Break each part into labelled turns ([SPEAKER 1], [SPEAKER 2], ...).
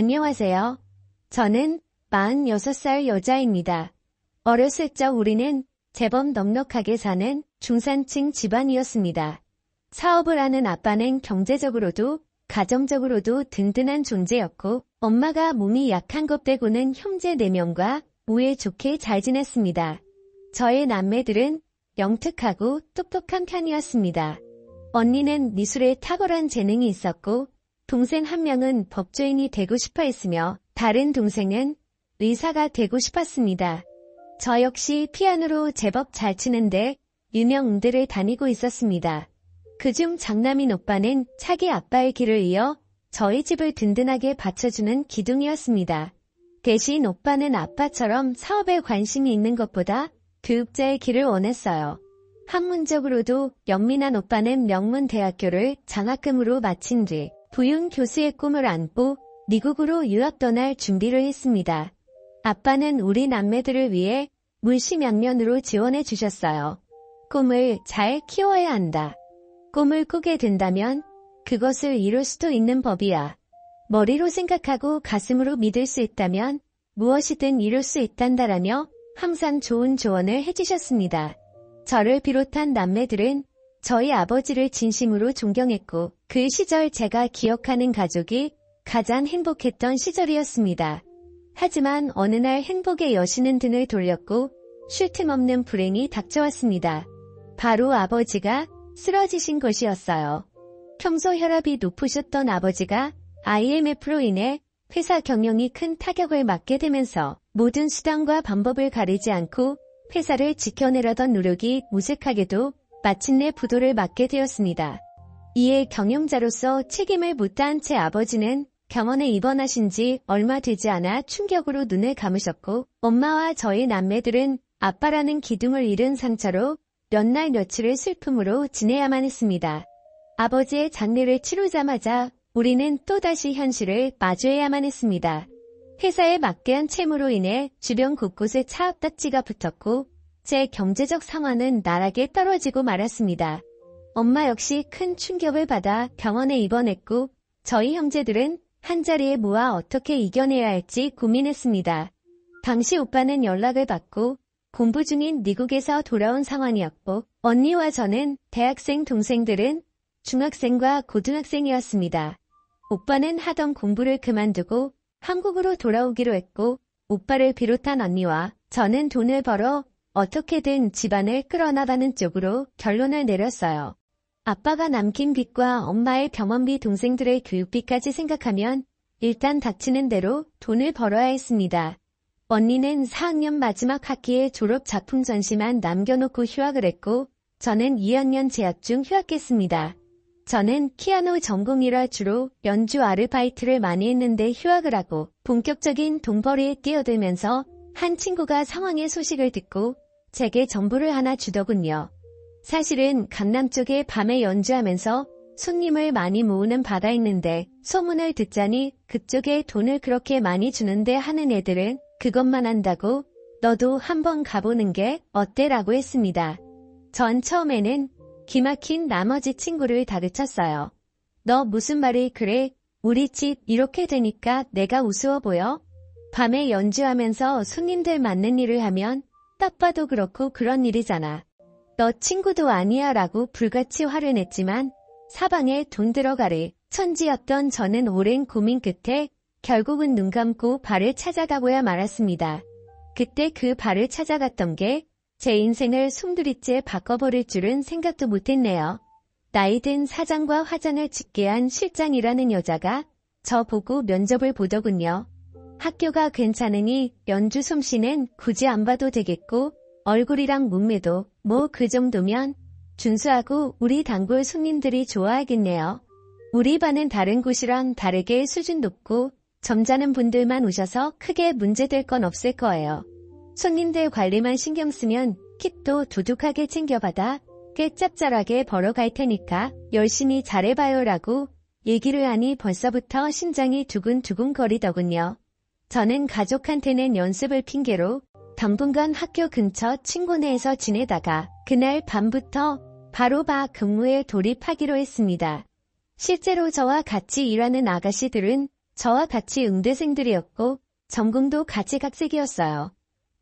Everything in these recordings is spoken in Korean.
[SPEAKER 1] 안녕하세요. 저는 46살 여자입니다. 어렸을 적 우리는 제법 넉넉하게 사는 중산층 집안이었습니다. 사업을 하는 아빠는 경제적으로도 가정적으로도 든든한 존재였고 엄마가 몸이 약한 것 빼고는 형제 4명과 우애 좋게 잘 지냈습니다. 저의 남매들은 영특하고 똑똑한 편이었습니다. 언니는 미술에 탁월한 재능이 있었고 동생 한 명은 법조인이 되고 싶어 했으며 다른 동생은 의사가 되고 싶었습니다. 저 역시 피아노로 제법 잘 치는데 유명 음대를 다니고 있었습니다. 그중 장남인 오빠는 차기 아빠의 길을 이어 저희 집을 든든하게 받쳐주는 기둥이었습니다. 대신 오빠는 아빠처럼 사업에 관심이 있는 것보다 교육자의 길을 원했어요. 학문적으로도 영민한 오빠는 명문대학교를 장학금으로 마친 뒤 부윤 교수의 꿈을 안고 미국으로 유학 떠날 준비를 했습니다. 아빠는 우리 남매들을 위해 물심양면으로 지원해 주셨어요. 꿈을 잘 키워야 한다. 꿈을 꾸게 된다면 그것을 이룰 수도 있는 법이야. 머리로 생각하고 가슴으로 믿을 수 있다면 무엇이든 이룰 수 있단다라며 항상 좋은 조언을 해주셨습니다. 저를 비롯한 남매들은 저희 아버지를 진심으로 존경했고 그 시절 제가 기억하는 가족이 가장 행복했던 시절이었습니다. 하지만 어느 날 행복의 여신은 등을 돌렸고 쉴 틈 없는 불행이 닥쳐왔습니다. 바로 아버지가 쓰러지신 것이었어요. 평소 혈압이 높으셨던 아버지가 IMF로 인해 회사 경영이 큰 타격을 맞게 되면서 모든 수단과 방법을 가리지 않고 회사를 지켜내려던 노력이 무색하게도 마침내 부도를 맞게 되었습니다. 이에 경영자로서 책임을 못 다한 채 아버지는 병원에 입원하신 지 얼마 되지 않아 충격으로 눈을 감으셨고 엄마와 저희 남매들은 아빠라는 기둥을 잃은 상처로 몇 날 며칠을 슬픔으로 지내야만 했습니다. 아버지의 장례를 치르자마자 우리는 또다시 현실을 마주해야만 했습니다. 회사에 막대한 채무로 인해 주변 곳곳에 차압딱지가 붙었고 제 경제적 상황은 나락에 떨어지고 말았습니다. 엄마 역시 큰 충격을 받아 병원에 입원했고 저희 형제들은 한자리에 모아 어떻게 이겨내야 할지 고민했습니다. 당시 오빠는 연락을 받고 공부 중인 미국에서 돌아온 상황이었고 언니와 저는 대학생 동생들은 중학생과 고등학생이었습니다. 오빠는 하던 공부를 그만두고 한국으로 돌아오기로 했고 오빠를 비롯한 언니와 저는 돈을 벌어 어떻게든 집안을 끌어나가는 쪽으로 결론을 내렸어요. 아빠가 남긴 빚과 엄마의 병원비 동생들의 교육비까지 생각하면 일단 닥치는 대로 돈을 벌어야 했습니다. 언니는 4학년 마지막 학기에 졸업 작품 전시만 남겨놓고 휴학을 했고 저는 2학년 재학 중 휴학했습니다. 저는 피아노 전공이라 주로 연주 아르바이트를 많이 했는데 휴학을 하고 본격적인 돈벌이에 뛰어들면서 한 친구가 상황의 소식을 듣고 제게 전부를 하나 주더군요. 사실은 강남 쪽에 밤에 연주하면서 손님을 많이 모으는 바가 있는데 소문을 듣자니 그쪽에 돈을 그렇게 많이 주는데 하는 애들은 그것만 한다고 너도 한번 가보는 게 어때라고 했습니다. 전 처음에는 기막힌 나머지 친구를 다그쳤어요. 너 무슨 말을 그래? 우리 집 이렇게 되니까 내가 우스워 보여? 밤에 연주하면서 손님들 맞는 일을 하면 딱 봐도 그렇고 그런 일이잖아. 너 친구도 아니야 라고 불같이 화를 냈지만 사방에 돈 들어가래. 천지였던 저는 오랜 고민 끝에 결국은 눈 감고 발을 찾아가고야 말았습니다. 그때 그 발을 찾아갔던 게 제 인생을 숨두리째 바꿔버릴 줄은 생각도 못했네요. 나이든 사장과 화장을 짓게 한 실장이라는 여자가 저 보고 면접을 보더군요. 학교가 괜찮으니 연주 솜씨는 굳이 안 봐도 되겠고 얼굴이랑 몸매도 뭐 그 정도면 준수하고 우리 단골 손님들이 좋아하겠네요. 우리 반은 다른 곳이랑 다르게 수준 높고 점잖은 분들만 오셔서 크게 문제될 건 없을 거예요. 손님들 관리만 신경 쓰면 kit도 두둑하게 챙겨받아 꽤 짭짤하게 벌어갈 테니까 열심히 잘해봐요 라고 얘기를 하니 벌써부터 심장이 두근두근 거리더군요. 저는 가족한테는 연습을 핑계로 당분간 학교 근처 친구네에서 지내다가 그날 밤부터 바로 근무에 돌입하기로 했습니다. 실제로 저와 같이 일하는 아가씨들은 저와 같이 응대생들이었고 전공도 가지각색이었어요.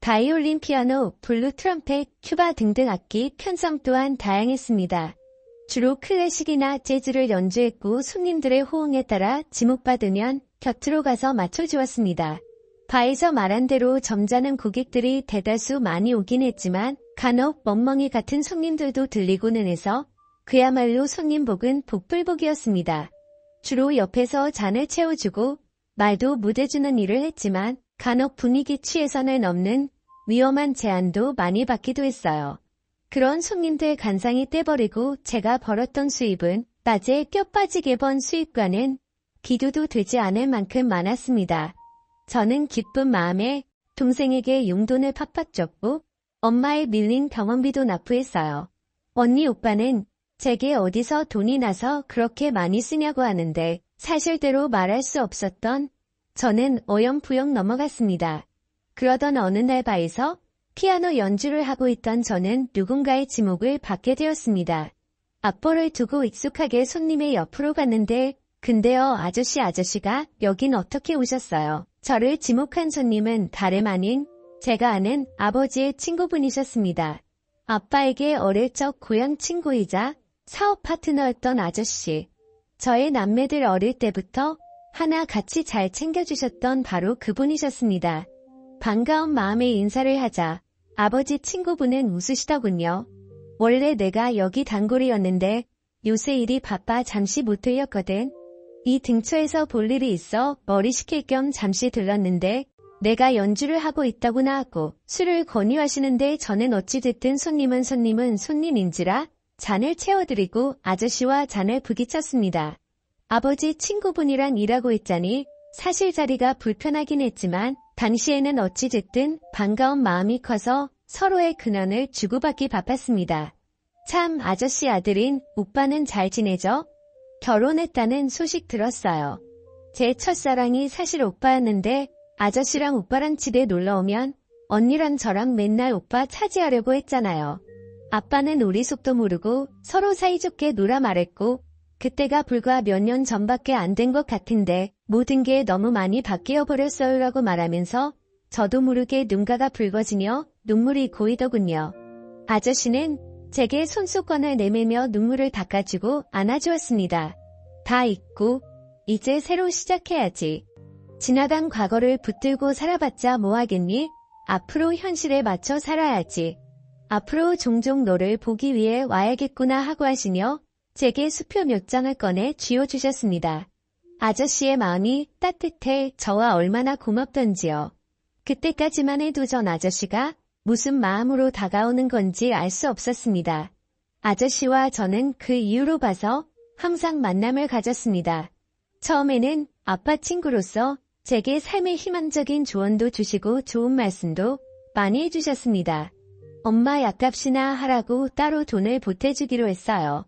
[SPEAKER 1] 바이올린, 피아노, 블루 트럼펫, 튜바 등등 악기 편성 또한 다양했습니다. 주로 클래식이나 재즈를 연주했고 손님들의 호응에 따라 지목받으면 곁으로 가서 맞춰주었습니다. 바에서 말한 대로 점잖은 고객들이 대다수 많이 오긴 했지만 간혹 멍멍이 같은 손님들도 들리고는 해서 그야말로 손님복은 복불복이었습니다. 주로 옆에서 잔을 채워주고 말도 못해주는 일을 했지만 간혹 분위기 취해서는 없는 위험한 제안도 많이 받기도 했어요. 그런 손님들 간상이 떼버리고 제가 벌었던 수입은 낮에 껴 빠지게 번 수입과는 비교도 되지 않을 만큼 많았습니다. 저는 기쁜 마음에 동생에게 용돈을 팍팍 줬고 엄마의 밀린 병원비도 납부했어요. 언니 오빠는 제게 어디서 돈이 나서 그렇게 많이 쓰냐고 하는데 사실대로 말할 수 없었던 저는 어영부영 넘어갔습니다. 그러던 어느 날 바에서 피아노 연주를 하고 있던 저는 누군가의 지목을 받게 되었습니다. 앞벌을 두고 익숙하게 손님의 옆으로 갔는데 근데요 아저씨가 여긴 어떻게 오셨어요? 저를 지목한 손님은 다름 아닌 제가 아는 아버지의 친구분이셨습니다. 아빠에게 어릴 적 고향 친구이자 사업 파트너였던 아저씨. 저의 남매들 어릴 때부터 하나 같이 잘 챙겨주셨던 바로 그분이셨습니다. 반가운 마음에 인사를 하자 아버지 친구분은 웃으시더군요. 원래 내가 여기 단골이었는데 요새 일이 바빠 잠시 못 들렸거든. 이 근처에서 볼 일이 있어 머리 식힐 겸 잠시 들렀는데 내가 연주를 하고 있다고나 하고 술을 권유하시는데 저는 어찌됐든 손님은 손님인지라 잔을 채워드리고 아저씨와 잔을 부딪혔습니다. 아버지 친구분이랑 일하고 있자니 사실 자리가 불편하긴 했지만 당시에는 어찌됐든 반가운 마음이 커서 서로의 근황을 주고받기 바빴습니다. 참 아저씨 아들인 오빠는 잘 지내죠? 결혼했다는 소식 들었어요. 제 첫사랑이 사실 오빠였는데 아저씨랑 오빠랑 집에 놀러오면 언니랑 저랑 맨날 오빠 차지하려고 했잖아요. 아빠는 우리 속도 모르고 서로 사이좋게 놀아 말했고 그때가 불과 몇 년 전밖에 안 된 것 같은데 모든 게 너무 많이 바뀌어 버렸어요 라고 말하면서 저도 모르게 눈가가 붉어지며 눈물이 고이더군요. 아저씨는 제게 손수건을 내밀며 눈물을 닦아주고 안아주었습니다. 다 잊고 이제 새로 시작해야지. 지나간 과거를 붙들고 살아봤자 뭐하겠니? 앞으로 현실에 맞춰 살아야지. 앞으로 종종 너를 보기 위해 와야겠구나 하고 하시며 제게 수표 몇 장을 꺼내 쥐어주셨습니다. 아저씨의 마음이 따뜻해 저와 얼마나 고맙던지요. 그때까지만 해도 전 아저씨가 무슨 마음으로 다가오는 건지 알 수 없었습니다. 아저씨와 저는 그 이후로 봐서 항상 만남을 가졌습니다. 처음에는 아빠 친구로서 제게 삶의 희망적인 조언도 주시고 좋은 말씀도 많이 해주셨습니다. 엄마 약값이나 하라고 따로 돈을 보태주기로 했어요.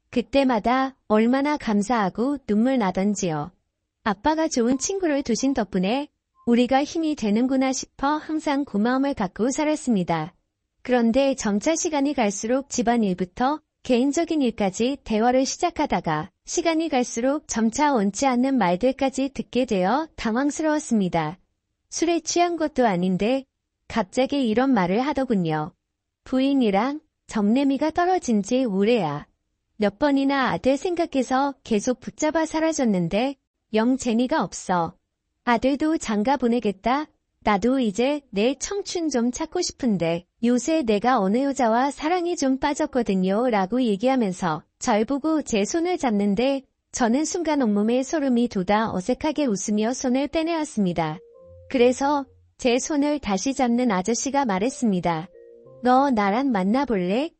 [SPEAKER 1] 그때마다 얼마나 감사하고 눈물 나던지요. 아빠가 좋은 친구를 두신 덕분에 우리가 힘이 되는구나 싶어 항상 고마움을 갖고 살았습니다. 그런데 점차 시간이 갈수록 집안일부터 개인적인 일까지 대화를 시작하다가 시간이 갈수록 점차 원치 않는 말들까지 듣게 되어 당황스러웠습니다. 술에 취한 것도 아닌데 갑자기 이런 말을 하더군요. 부인이랑 정내미가 떨어진 지 오래야. 몇 번이나 아들 생각해서 계속 붙잡아 사라졌는데 영 재미가 없어. 아들도 장가 보내겠다. 나도 이제 내 청춘 좀 찾고 싶은데 요새 내가 어느 여자와 사랑이 좀 빠졌거든요 라고 얘기하면서 절 보고 제 손을 잡는데 저는 순간 온몸에 소름이 돋아 어색하게 웃으며 손을 빼내었습니다. 그래서 제 손을 다시 잡는 아저씨가 말했습니다. 너 나랑 만나볼래?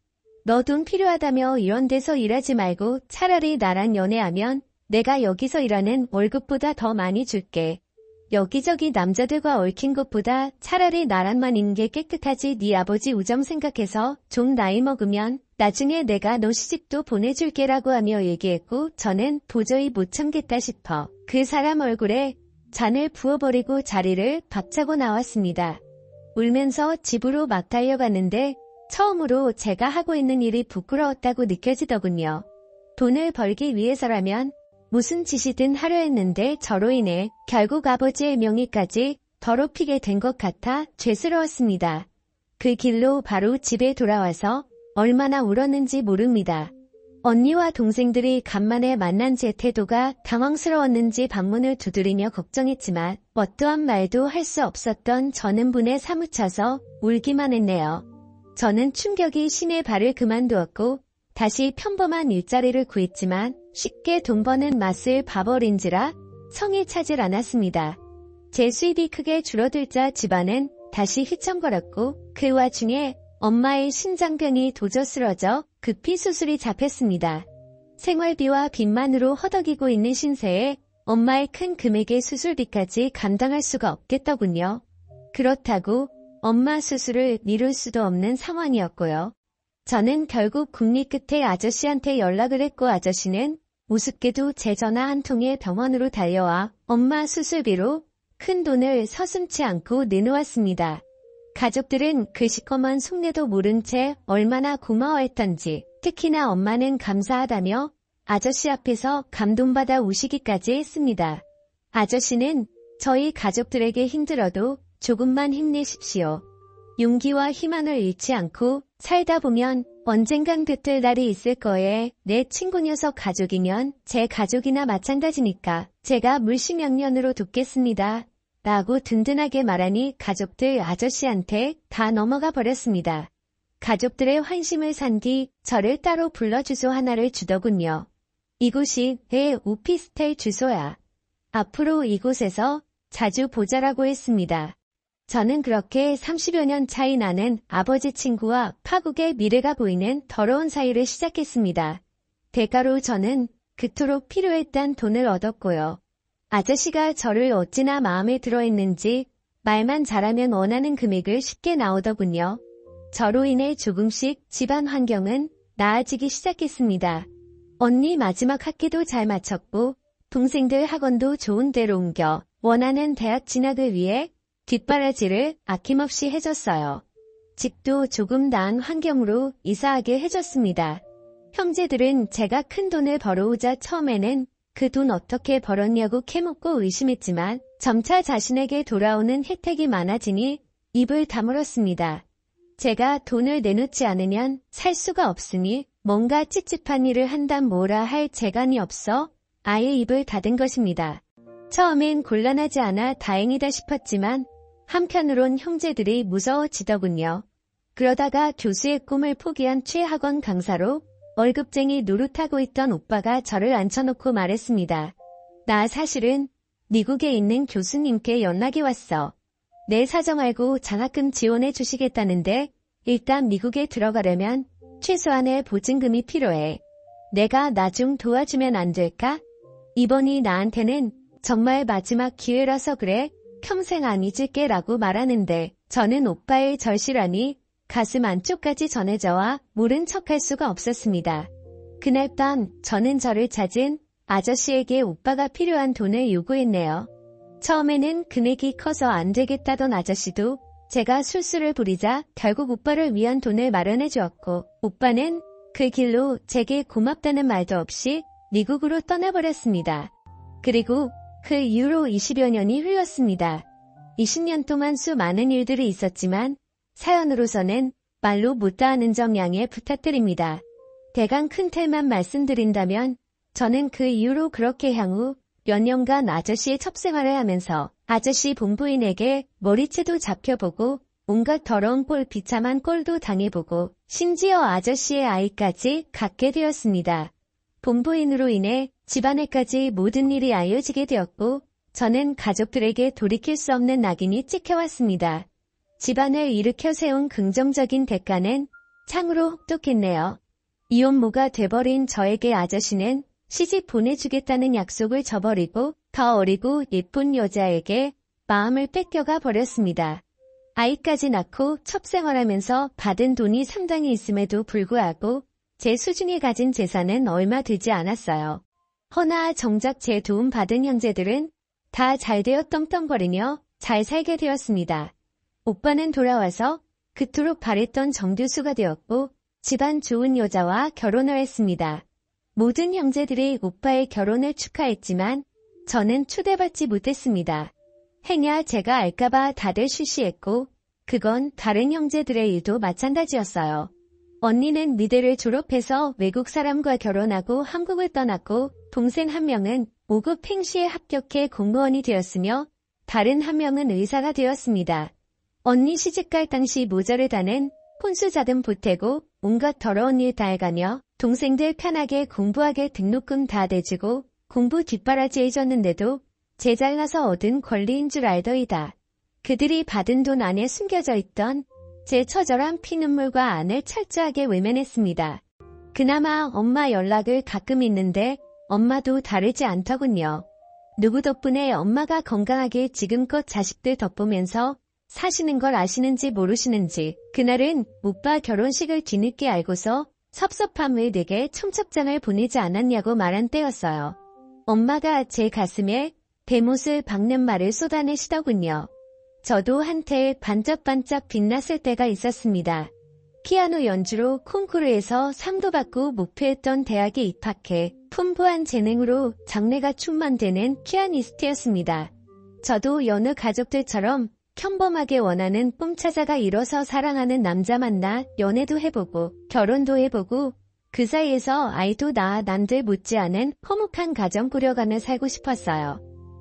[SPEAKER 1] 너 돈 필요하다며 이런 데서 일하지 말고 차라리 나랑 연애하면 내가 여기서 일하는 월급보다 더 많이 줄게. 여기저기 남자들과 얽힌 것보다 차라리 나랑만 있는 게 깨끗하지. 네 아버지 우정 생각해서 좀 나이 먹으면 나중에 내가 너 시집도 보내줄게라고 하며 얘기했고 저는 도저히 못 참겠다 싶어 그 사람 얼굴에 잔을 부어버리고 자리를 박차고 나왔습니다. 울면서 집으로 막 달려갔는데 처음으로 제가 하고 있는 일이 부끄러웠다고 느껴지더군요. 돈을 벌기 위해서라면 무슨 짓이든 하려 했는데 저로 인해 결국 아버지의 명예까지 더럽히게 된 것 같아 죄스러웠습니다. 그 길로 바로 집에 돌아와서 얼마나 울었는지 모릅니다. 언니와 동생들이 간만에 만난 제 태도가 당황스러웠는지 방문을 두드리며 걱정했지만 어떠한 말도 할 수 없었던 저는 분에 사무쳐서 울기만 했네요. 저는 충격이 심해 발을 그만두었고 다시 평범한 일자리를 구했지만 쉽게 돈 버는 맛을 봐버린지라 성에 차질 않았습니다. 제 수입이 크게 줄어들자 집안은 다시 휘청거렸고 그 와중에 엄마의 심장병이 도저 쓰러져 급히 수술이 잡혔습니다. 생활비와 빚만으로 허덕이고 있는 신세에 엄마의 큰 금액의 수술비까지 감당할 수가 없겠더군요. 그렇다고 엄마 수술을 미룰 수도 없는 상황이었고요. 저는 결국 국리 끝에 아저씨한테 연락을 했고 아저씨는 우습게도 제 전화 한 통에 병원으로 달려와 엄마 수술비로 큰 돈을 서슴지 않고 내놓았습니다. 가족들은 그 시커먼 속내도 모른 채 얼마나 고마워했던지 특히나 엄마는 감사하다며 아저씨 앞에서 감동받아 우시기까지 했습니다. 아저씨는 저희 가족들에게 힘들어도 조금만 힘내십시오. 용기와 희망을 잃지 않고 살다 보면 언젠간 뱉을 날이 있을 거에 내 친구 녀석 가족이면 제 가족이나 마찬가지니까 제가 물심양면으로 돕겠습니다. 라고 든든하게 말하니 가족들 아저씨한테 다 넘어가 버렸습니다. 가족들의 환심을 산 뒤 저를 따로 불러 주소 하나를 주더군요. 이곳이 내 오피스텔 주소야. 앞으로 이곳에서 자주 보자라고 했습니다. 저는 그렇게 30여 년 차이 나는 아버지 친구와 파국의 미래가 보이는 더러운 사이를 시작했습니다. 대가로 저는 그토록 필요했던 돈을 얻었고요. 아저씨가 저를 어찌나 마음에 들어했는지 말만 잘하면 원하는 금액을 쉽게 나오더군요. 저로 인해 조금씩 집안 환경은 나아지기 시작했습니다. 언니 마지막 학기도 잘 마쳤고 동생들 학원도 좋은 데로 옮겨 원하는 대학 진학을 위해 뒷바라지를 아낌없이 해줬어요. 집도 조금 나은 환경으로 이사하게 해줬습니다. 형제들은 제가 큰 돈을 벌어오자 처음에는 그 돈 어떻게 벌었냐고 캐묻고 의심했지만 점차 자신에게 돌아오는 혜택이 많아지니 입을 다물었습니다. 제가 돈을 내놓지 않으면 살 수가 없으니 뭔가 찝찝한 일을 한담 뭐라 할 재간이 없어 아예 입을 닫은 것입니다. 처음엔 곤란하지 않아 다행이다 싶었지만 한편으론 형제들이 무서워지더군요. 그러다가 교수의 꿈을 포기한 최학원 강사로 월급쟁이 노릇하고 있던 오빠가 저를 앉혀놓고 말했습니다. 나 사실은 미국에 있는 교수님께 연락이 왔어. 내 사정 알고 장학금 지원해 주시겠다는데 일단 미국에 들어가려면 최소한의 보증금이 필요해. 내가 나 좀 도와주면 안 될까? 이번이 나한테는 정말 마지막 기회라서 그래. 평생 안 잊을게 라고 말하는데 저는 오빠의 절실함이 가슴 안쪽까지 전해져와 모른 척할 수가 없었습니다. 그날 밤 저는 저를 찾은 아저씨에게 오빠가 필요한 돈을 요구했네요. 처음에는 금액이 커서 안 되겠다던 아저씨도 제가 술수를 부리자 결국 오빠를 위한 돈을 마련해 주었고 오빠는 그 길로 제게 고맙다는 말도 없이 미국으로 떠나버렸습니다. 그리고 그 이후로 20여 년이 흘렀습니다. 20년 동안 수많은 일들이 있었지만 사연으로서는 말로 못다하는 점 양해 부탁드립니다. 대강 큰 틀만 말씀드린다면 저는 그 이후로 그렇게 향후 몇 년간 아저씨의 첩생활을 하면서 아저씨 본부인에게 머리채도 잡혀보고 온갖 더러운 꼴 비참한 꼴도 당해보고 심지어 아저씨의 아이까지 갖게 되었습니다. 본부인으로 인해 집안에까지 모든 일이 알려지게 되었고 저는 가족들에게 돌이킬 수 없는 낙인이 찍혀왔습니다. 집안을 일으켜 세운 긍정적인 대가는 참으로 혹독했네요. 이혼모가 돼버린 저에게 아저씨는 시집 보내주겠다는 약속을 저버리고 더 어리고 예쁜 여자에게 마음을 뺏겨가 버렸습니다. 아이까지 낳고 첩생활하면서 받은 돈이 상당히 있음에도 불구하고 제 수중에 가진 재산은 얼마 되지 않았어요. 허나 정작 제 도움 받은 형제들은 다 잘되어 떵떵거리며 잘 살게 되었습니다. 오빠는 돌아와서 그토록 바랬던 정교수가 되었고 집안 좋은 여자와 결혼을 했습니다. 모든 형제들이 오빠의 결혼을 축하했지만 저는 초대받지 못했습니다. 행여 제가 알까봐 다들 쉬쉬했고 그건 다른 형제들의 일도 마찬가지였어요. 언니는 미대를 졸업해서 외국 사람과 결혼하고 한국을 떠났고 동생 한 명은 5급 행시에 합격해 공무원이 되었으며 다른 한 명은 의사가 되었습니다. 언니 시집갈 당시 모자를 다는 혼수자금 보태고 온갖 더러운 일 다 해가며 동생들 편하게 공부하게 등록금 다 대주고 공부 뒷바라지 해줬는데도 제 잘나서 얻은 권리인 줄 알더이다. 그들이 받은 돈 안에 숨겨져 있던 제 처절한 피눈물과 안을 철저하게 외면했습니다. 그나마 엄마 연락을 가끔 있는데 엄마도 다르지 않더군요. 누구 덕분에 엄마가 건강하게 지금껏 자식들 덕보면서 사시는 걸 아시는지 모르시는지 그날은 오빠 결혼식을 뒤늦게 알고서 섭섭함을 내게 청첩장을 보내지 않았냐고 말한 때였어요. 엄마가 제 가슴에 대못을 박는 말을 쏟아내시더군요. 저도 한때 반짝반짝 빛났을 때가 있었습니다. 피아노 연주로 콩쿠르에서 상도 받고 목표했던 대학에 입학해 풍부한 재능으로 장래가 충만되는 피아니스트였습니다. 저도 여느 가족들처럼 평범하게 원하는 꿈찾아가 이뤄서 사랑하는 남자 만나 연애도 해보고 결혼도 해보고 그 사이에서 아이도 낳아 남들 못지않은 화목한 가정 꾸려가며 살고 싶었어요.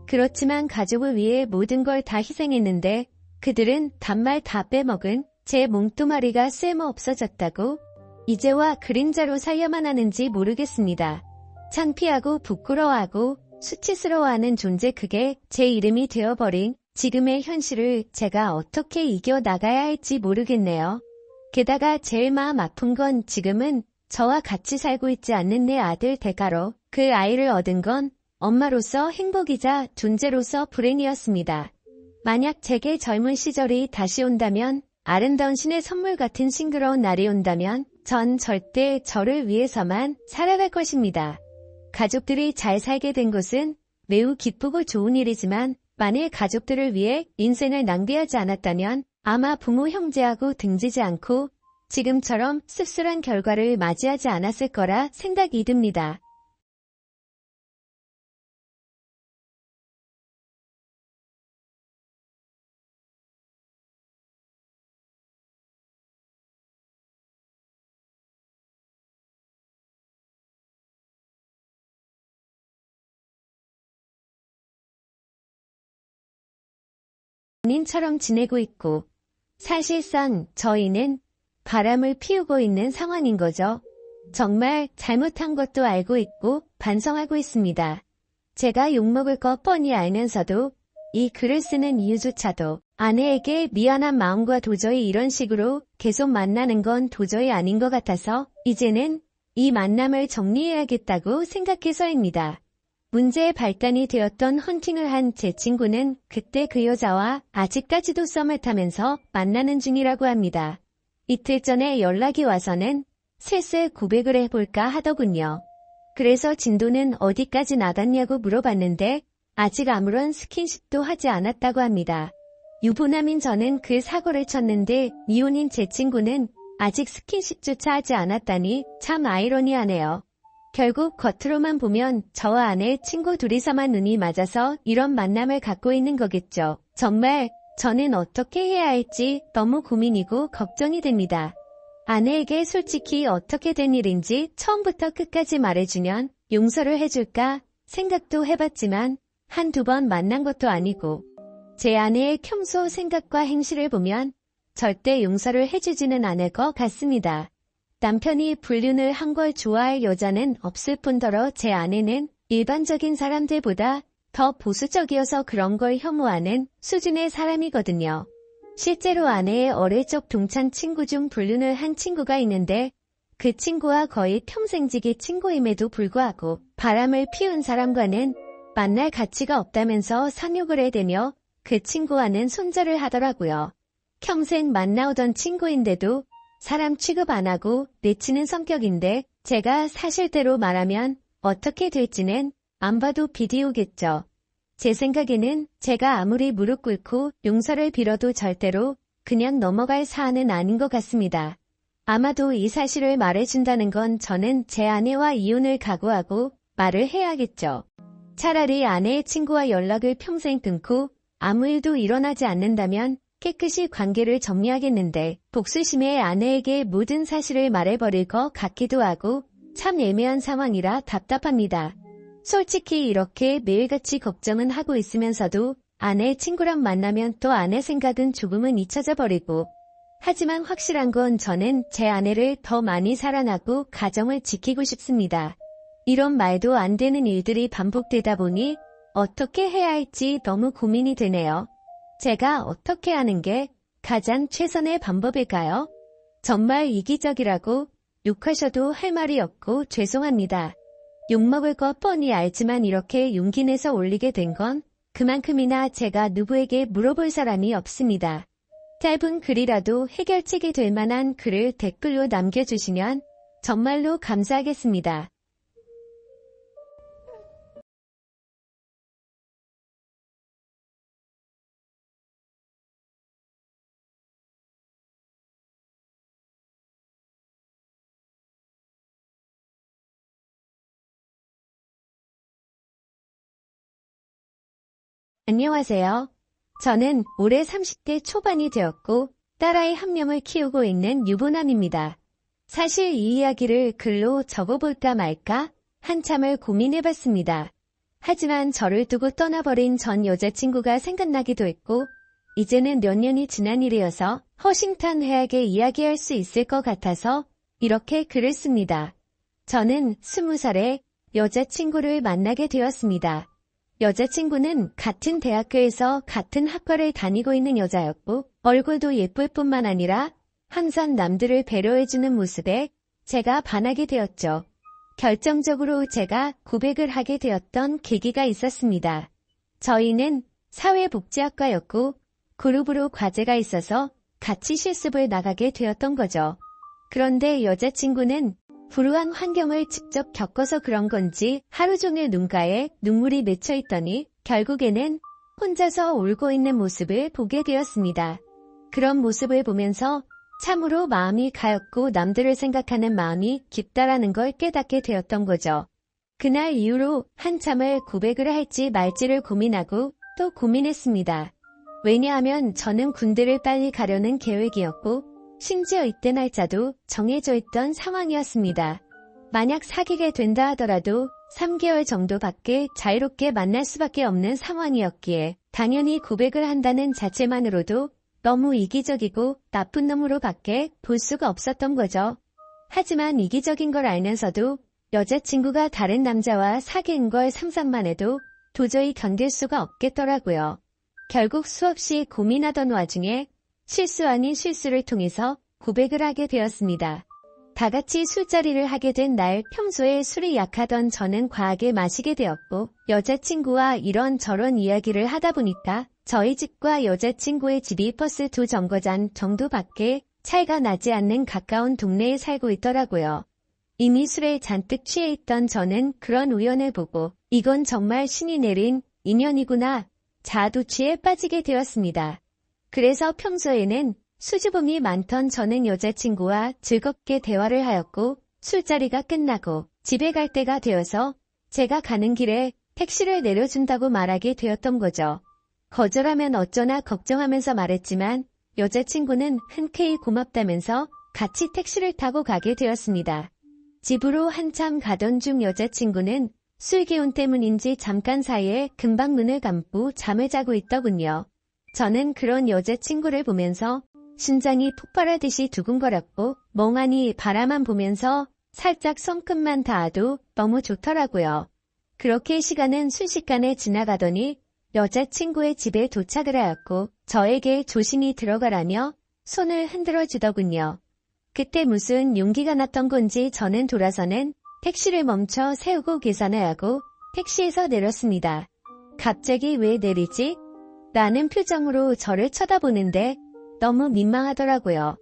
[SPEAKER 1] 그렇지만 가족을 위해 모든 걸 다 희생했는데 그들은 단말 다 빼먹은 제 몸뚱아리가 쓸모없어졌다고 이제와 그림자로 살려만 하는지 모르겠습니다. 창피하고 부끄러워하고 수치스러워하는 존재 그게 제 이름이 되어버린 지금의 현실을 제가 어떻게 이겨나가야 할지 모르겠네요. 게다가 제일 마음 아픈 건 지금은 저와 같이 살고 있지 않는 내 아들 대가로 그 아이를 얻은 건 엄마로서 행복이자 존재로서 불행이었습니다. 만약 제게 젊은 시절이 다시 온다면 아름다운 신의 선물 같은 싱그러운 날이 온다면 전 절대 저를 위해서만 살아갈 것입니다. 가족들이 잘 살게 된 것은 매우 기쁘고 좋은 일이지만 만일 가족들을 위해 인생을 낭비하지 않았다면 아마 부모 형제하고 등지지 않고 지금처럼 씁쓸한 결과를 맞이하지 않았을 거라 생각이 듭니다. 본인처럼 지내고 있고 사실상 저희는 바람을 피우고 있는 상황인 거죠. 정말 잘못한 것도 알고 있고 반성하고 있습니다. 제가 욕먹을 거 뻔히 알면서도 이 글을 쓰는 이유조차도 아내에게 미안한 마음과 도저히 이런 식으로 계속 만나는 건 도저히 아닌 것 같아서 이제는 이 만남을 정리해야겠다고 생각해서입니다. 문제의 발단이 되었던 헌팅을 한 제 친구는 그때 그 여자와 아직까지도 썸을 타면서 만나는 중이라고 합니다. 이틀 전에 연락이 와서는 슬슬 고백을 해볼까 하더군요. 그래서 진도는 어디까지 나갔냐고 물어봤는데 아직 아무런 스킨십도 하지 않았다고 합니다. 유부남인 저는 그 사고를 쳤는데 이혼인 제 친구는 아직 스킨십조차 하지 않았다니 참 아이러니하네요. 결국 겉으로만 보면 저와 아내 친구 둘이서만 눈이 맞아서 이런 만남을 갖고 있는 거겠죠. 정말 저는 어떻게 해야 할지 너무 고민이고 걱정이 됩니다. 아내에게 솔직히 어떻게 된 일인지 처음부터 끝까지 말해주면 용서를 해줄까 생각도 해봤지만 한두 번 만난 것도 아니고 제 아내의 평소 생각과 행실을 보면 절대 용서를 해주지는 않을 것 같습니다. 남편이 불륜을 한 걸 좋아할 여자는 없을 뿐더러 제 아내는 일반적인 사람들보다 더 보수적이어서 그런 걸 혐오하는 수준의 사람이거든요. 실제로 아내의 어릴 적 동창 친구 중 불륜을 한 친구가 있는데 그 친구와 거의 평생지기 친구임에도 불구하고 바람을 피운 사람과는 만날 가치가 없다면서 상욕을 해대며 그 친구와는 손절을 하더라고요. 평생 만나오던 친구인데도 사람 취급 안 하고 내치는 성격인데 제가 사실대로 말하면 어떻게 될지는 안 봐도 비디오겠죠. 제 생각에는 제가 아무리 무릎 꿇고 용서를 빌어도 절대로 그냥 넘어갈 사안은 아닌 것 같습니다. 아마도 이 사실을 말해준다는 건 저는 제 아내와 이혼을 각오하고 말을 해야겠죠. 차라리 아내의 친구와 연락을 평생 끊고 아무 일도 일어나지 않는다면 깨끗이 관계를 정리하겠는데 복수심에 아내에게 모든 사실을 말해버릴 것 같기도 하고 참 애매한 상황이라 답답합니다. 솔직히 이렇게 매일같이 걱정은 하고 있으면서도 아내의 친구랑 만나면 또 아내 생각은 조금은 잊혀져 버리고 하지만 확실한 건 저는 제 아내를 더 많이 사랑하고 가정을 지키고 싶습니다. 이런 말도 안 되는 일들이 반복되다 보니 어떻게 해야 할지 너무 고민이 되네요. 제가 어떻게 하는 게 가장 최선의 방법일까요? 정말 이기적이라고 욕하셔도 할 말이 없고 죄송합니다. 욕먹을 거 뻔히 알지만 이렇게 용기 내서 올리게 된 건 그만큼이나 제가 누구에게 물어볼 사람이 없습니다. 짧은 글이라도 해결책이 될 만한 글을 댓글로 남겨주시면 정말로 감사하겠습니다. 안녕하세요. 저는 올해 30대 초반이 되었고 딸아이 한 명을 키우고 있는 유부남입니다. 사실 이 이야기를 글로 적어볼까 말까 한참을 고민해봤습니다. 하지만 저를 두고 떠나버린 전 여자친구가 생각나기도 했고 이제는 몇 년이 지난 일이어서 허심탄회하게 이야기할 수 있을 것 같아서 이렇게 글을 씁니다. 저는 20살에 여자친구를 만나게 되었습니다. 여자친구는 같은 대학교에서 같은 학과를 다니고 있는 여자였고 얼굴도 예쁠 뿐만 아니라 항상 남들을 배려해주는 모습에 제가 반하게 되었죠. 결정적으로 제가 고백을 하게 되었던 계기가 있었습니다. 저희는 사회복지학과였고 그룹으로 과제가 있어서 같이 실습을 나가게 되었던 거죠. 그런데 여자친구는 불우한 환경을 직접 겪어서 그런 건지 하루 종일 눈가에 눈물이 맺혀 있더니 결국에는 혼자서 울고 있는 모습을 보게 되었습니다. 그런 모습을 보면서 참으로 마음이 가엽고 남들을 생각하는 마음이 깊다라는 걸 깨닫게 되었던 거죠. 그날 이후로 한참을 고백을 할지 말지를 고민하고 또 고민했습니다. 왜냐하면 저는 군대를 빨리 가려는 계획이었고 심지어 이때 날짜도 정해져 있던 상황이었습니다. 만약 사귀게 된다 하더라도 3개월 정도밖에 자유롭게 만날 수밖에 없는 상황이었기에 당연히 고백을 한다는 자체만으로도 너무 이기적이고 나쁜 놈으로 밖에 볼 수가 없었던 거죠. 하지만 이기적인 걸 알면서도 여자친구가 다른 남자와 사귄 걸 상상만 해도 도저히 견딜 수가 없겠더라고요. 결국 수없이 고민하던 와중에 실수 아닌 실수를 통해서 고백을 하게 되었습니다. 다 같이 술자리를 하게 된 날 평소에 술이 약하던 저는 과하게 마시게 되었고 여자친구와 이런저런 이야기를 하다 보니까 저희 집과 여자친구의 집이 버스 2정거장 정도밖에 차이가 나지 않는 가까운 동네에 살고 있더라고요. 이미 술에 잔뜩 취해 있던 저는 그런 우연을 보고 이건 정말 신이 내린 인연이구나 자아도취에 빠지게 되었습니다. 그래서 평소에는 수줍음이 많던 저는 여자친구와 즐겁게 대화를 하였고 술자리가 끝나고 집에 갈 때가 되어서 제가 가는 길에 택시를 내려준다고 말하게 되었던 거죠. 거절하면 어쩌나 걱정하면서 말했지만 여자친구는 흔쾌히 고맙다면서 같이 택시를 타고 가게 되었습니다. 집으로 한참 가던 중 여자친구는 술 기운 때문인지 잠깐 사이에 금방 눈을 감고 잠을 자고 있더군요. 저는 그런 여자친구를 보면서 심장이 폭발하듯이 두근거렸고 멍하니 바라만 보면서 살짝 손끝만 닿아도 너무 좋더라고요. 그렇게 시간은 순식간에 지나가더니 여자친구의 집에 도착을 하였고 저에게 조심히 들어가라며 손을 흔들어 주더군요. 그때 무슨 용기가 났던 건지 저는 돌아서는 택시를 멈춰 세우고 계산을 하고 택시에서 내렸습니다. 갑자기 왜 내리지? 라는 표정으로 저를 쳐다보는데 너무 민망하더라고요.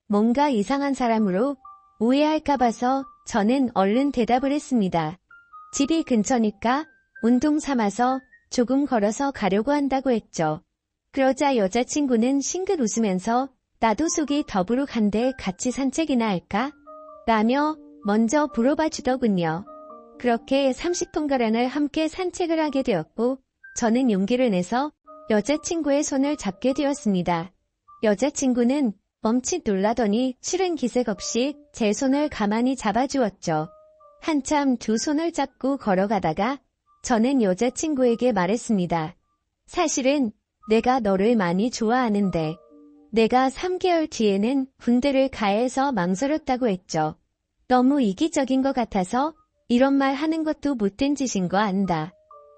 [SPEAKER 1] 뭔가 이상한 사람으로 오해할까 봐서 저는 얼른 대답을 했습니다. 집이 근처니까 운동 삼아서 조금 걸어서 가려고 한다고 했죠. 그러자 여자친구는 싱긋 웃으면서 나도 속이 더부룩한데 같이 산책이나 할까? 라며 먼저 물어봐 주더군요. 그렇게 30분가량을 함께 산책을 하게 되었고 저는 용기를 내서 여자친구의 손을 잡게 되었습니다. 여자친구는 멈칫 놀라더니 싫은 기색 없이 제 손을 가만히 잡아주었죠. 한참 두 손을 잡고 걸어가다가 저는 여자친구에게 말했습니다. 사실은 내가 너를 많이 좋아하는데 내가 3개월 뒤에는 군대를 가야 해서 망설였다고 했죠. 너무 이기적인 것 같아서 이런 말 하는 것도 못된 짓인 거 안다.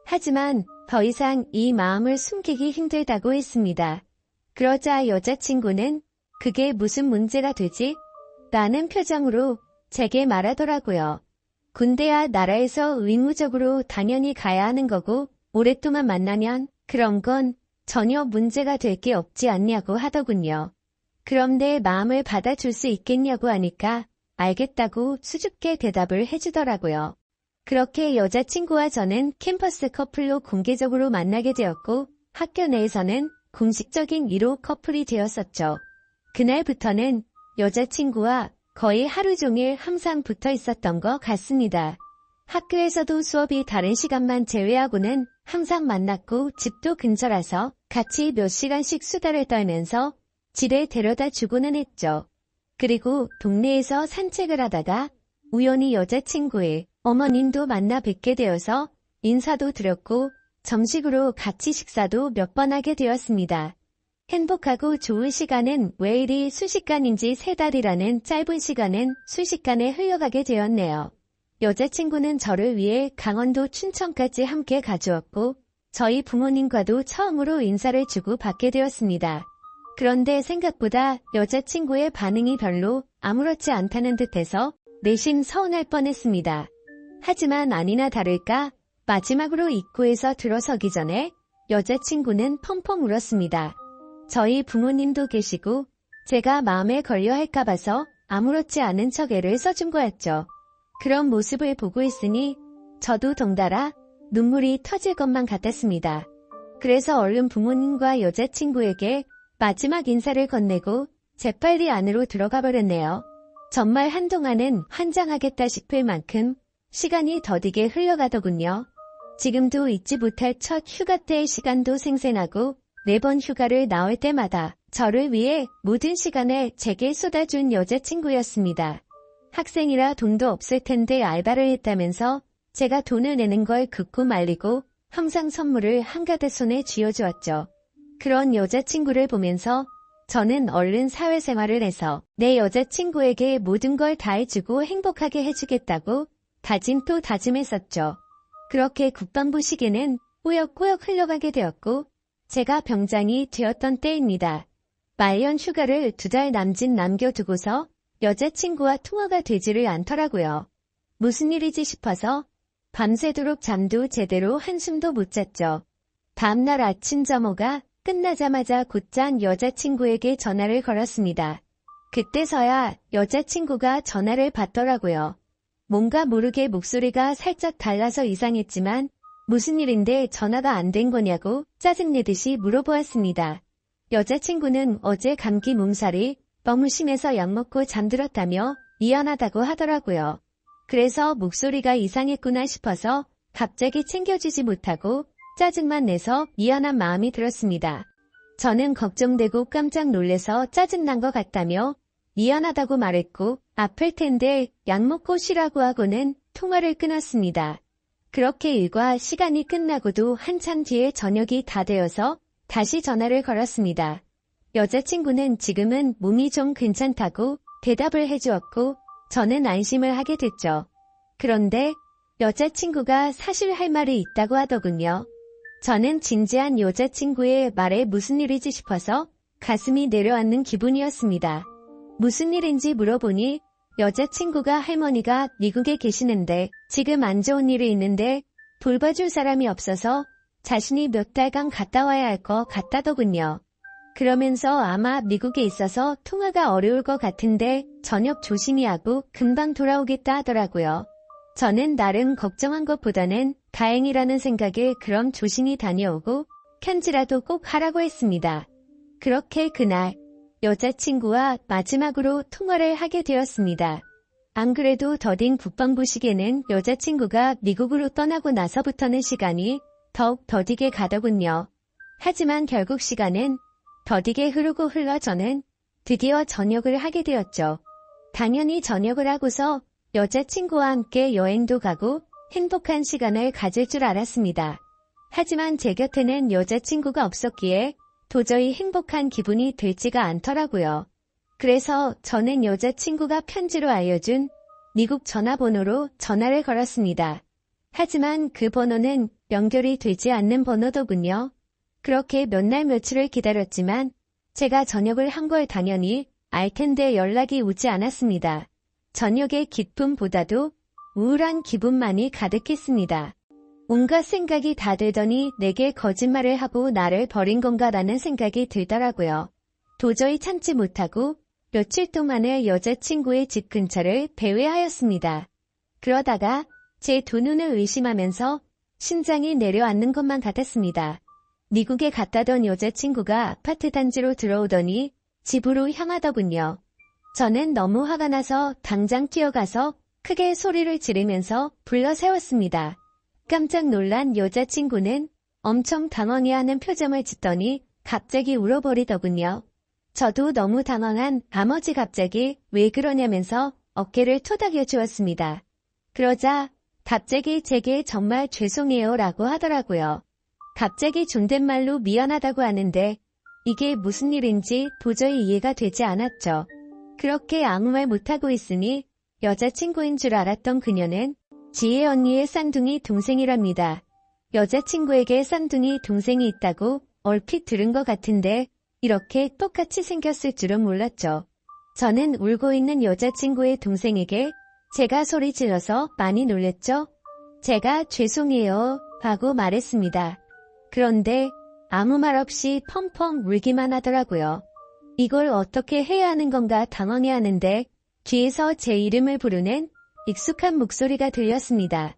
[SPEAKER 1] 하지만 더 이상 이 마음을 숨기기 힘들다고 했습니다. 그러자 여자친구는 그게 무슨 문제가 되지? 라는 표정으로 제게 말하더라고요. 군대야 나라에서 의무적으로 당연히 가야 하는 거고 오랫동안 만나면 그런 건 전혀 문제가 될 게 없지 않냐고 하더군요. 그럼 내 마음을 받아줄 수 있겠냐고 하니까 알겠다고 수줍게 대답을 해주더라고요. 그렇게 여자친구와 저는 캠퍼스 커플로 공개적으로 만나게 되었고 학교 내에서는 공식적인 1호 커플이 되었었죠. 그날부터는 여자친구와 거의 하루 종일 항상 붙어 있었던 것 같습니다. 학교에서도 수업이 다른 시간만 제외하고는 항상 만났고 집도 근처라서 같이 몇 시간씩 수다를 떨면서 집에 데려다 주고는 했죠. 그리고 동네에서 산책을 하다가 우연히 여자친구의 어머님도 만나 뵙게 되어서 인사도 드렸고 점심으로 같이 식사도 몇 번 하게 되었습니다. 행복하고 좋은 시간은 왜 이리 순식간인지 3달이라는 짧은 시간은 순식간에 흘러가게 되었네요. 여자친구는 저를 위해 강원도 춘천까지 함께 가주었고 저희 부모님과도 처음으로 인사를 주고 받게 되었습니다. 그런데 생각보다 여자친구의 반응이 별로 아무렇지 않다는 듯해서 내심 서운할 뻔했습니다. 하지만 아니나 다를까 마지막으로 입구에서 들어서기 전에 여자친구는 펑펑 울었습니다. 저희 부모님도 계시고 제가 마음에 걸려 할까 봐서 아무렇지 않은 척 애를 써준 거였죠. 그런 모습을 보고 있으니 저도 덩달아 눈물이 터질 것만 같았습니다. 그래서 얼른 부모님과 여자친구에게 마지막 인사를 건네고 재빨리 안으로 들어가 버렸네요. 정말 한동안은 환장하겠다 싶을 만큼 시간이 더디게 흘러가더군요. 지금도 잊지 못할 첫 휴가 때의 시간도 생생하고 매번 휴가를 나올 때마다 저를 위해 모든 시간을 제게 쏟아준 여자친구였습니다. 학생이라 돈도 없을 텐데 알바를 했다면서 제가 돈을 내는 걸 긋고 말리고 항상 선물을 한가득 손에 쥐어주었죠. 그런 여자친구를 보면서 저는 얼른 사회생활을 해서 내 여자친구에게 모든 걸 다 해주고 행복하게 해주겠다고 다짐 또 다짐했었죠. 그렇게 국방부 시기는 꾸역꾸역 흘러가게 되었고 제가 병장이 되었던 때입니다. 말년 휴가를 2달 남짓 남겨두고서 여자친구와 통화가 되지를 않더라고요. 무슨 일이지 싶어서 밤새도록 잠도 제대로 한숨도 못 잤죠. 다음날 아침 점호가 끝나자마자 곧장 여자친구에게 전화를 걸었습니다. 그때서야 여자친구가 전화를 받더라고요. 뭔가 모르게 목소리가 살짝 달라서 이상했지만 무슨 일인데 전화가 안 된 거냐고 짜증내듯이 물어보았습니다. 여자친구는 어제 감기 몸살이 너무 심해서 약 먹고 잠들었다며 미안하다고 하더라고요. 그래서 목소리가 이상했구나 싶어서 갑자기 챙겨주지 못하고 짜증만 내서 미안한 마음이 들었습니다. 저는 걱정되고 깜짝 놀래서 짜증난 것 같다며 미안하다고 말했고 아플 텐데 약 먹고 쉬라고 하고는 통화를 끊었습니다. 그렇게 일과 시간이 끝나고도 한참 뒤에 저녁이 다 되어서 다시 전화를 걸었습니다. 여자친구는 지금은 몸이 좀 괜찮다고 대답을 해주었고 저는 안심을 하게 됐죠. 그런데 여자친구가 사실 할 말이 있다고 하더군요. 저는 진지한 여자친구의 말에 무슨 일이지 싶어서 가슴이 내려앉는 기분이었습니다. 무슨 일인지 물어보니 여자친구가 할머니가 미국에 계시는데 지금 안 좋은 일이 있는데 돌봐줄 사람이 없어서 자신이 몇 달간 갔다 와야 할 것 같다더군요. 그러면서 아마 미국에 있어서 통화가 어려울 것 같은데 저녁 조심히 하고 금방 돌아오겠다 하더라고요. 저는 나름 걱정한 것보다는 다행이라는 생각에 그럼 조심히 다녀오고 편지라도 꼭 하라고 했습니다. 그렇게 그날 여자친구와 마지막으로 통화를 하게 되었습니다. 안 그래도 더딘 국방부시계는 여자친구가 미국으로 떠나고 나서부터는 시간이 더욱 더디게 가더군요. 하지만 결국 시간은 더디게 흐르고 흘러 저는 드디어 전역을 하게 되었죠. 당연히 전역을 하고서 여자친구와 함께 여행도 가고 행복한 시간을 가질 줄 알았습니다. 하지만 제 곁에는 여자친구가 없었기에 도저히 행복한 기분이 들지가 않더라고요. 그래서 저는 여자친구가 편지로 알려준 미국 전화번호로 전화를 걸었습니다. 하지만 그 번호는 연결이 되지 않는 번호더군요. 그렇게 몇 날 며칠을 기다렸지만 제가 전역을 한 걸 당연히 알 텐데 연락이 오지 않았습니다. 전역의 기쁨보다도 우울한 기분만이 가득했습니다. 온갖 생각이 다 들더니 내게 거짓말을 하고 나를 버린 건가라는 생각이 들더라고요. 도저히 참지 못하고 며칠 동안을 여자친구의 집 근처를 배회하였습니다. 그러다가 제 두 눈을 의심하면서 심장이 내려앉는 것만 같았습니다. 미국에 갔다던 여자친구가 아파트 단지로 들어오더니 집으로 향하더군요. 저는 너무 화가 나서 당장 뛰어가서 크게 소리를 지르면서 불러 세웠습니다. 깜짝 놀란 여자친구는 엄청 당황해하는 표정을 짓더니 갑자기 울어버리더군요. 저도 너무 당황한 나머지 갑자기 왜 그러냐면서 어깨를 토닥여 주었습니다. 그러자 갑자기 제게 정말 죄송해요 라고 하더라고요. 갑자기 존댓말로 미안하다고 하는데 이게 무슨 일인지 도저히 이해가 되지 않았죠. 그렇게 아무 말 못하고 있으니 여자친구인 줄 알았던 그녀는 지혜 언니의 쌍둥이 동생이랍니다. 여자친구에게 쌍둥이 동생이 있다고 얼핏 들은 것 같은데 이렇게 똑같이 생겼을 줄은 몰랐죠. 저는 울고 있는 여자친구의 동생에게 제가 소리 질러서 많이 놀랬죠. 제가 죄송해요 하고 말했습니다. 그런데 아무 말 없이 펑펑 울기만 하더라고요. 이걸 어떻게 해야 하는 건가 당황해하는데 뒤에서 제 이름을 부르는 익숙한 목소리가 들렸습니다.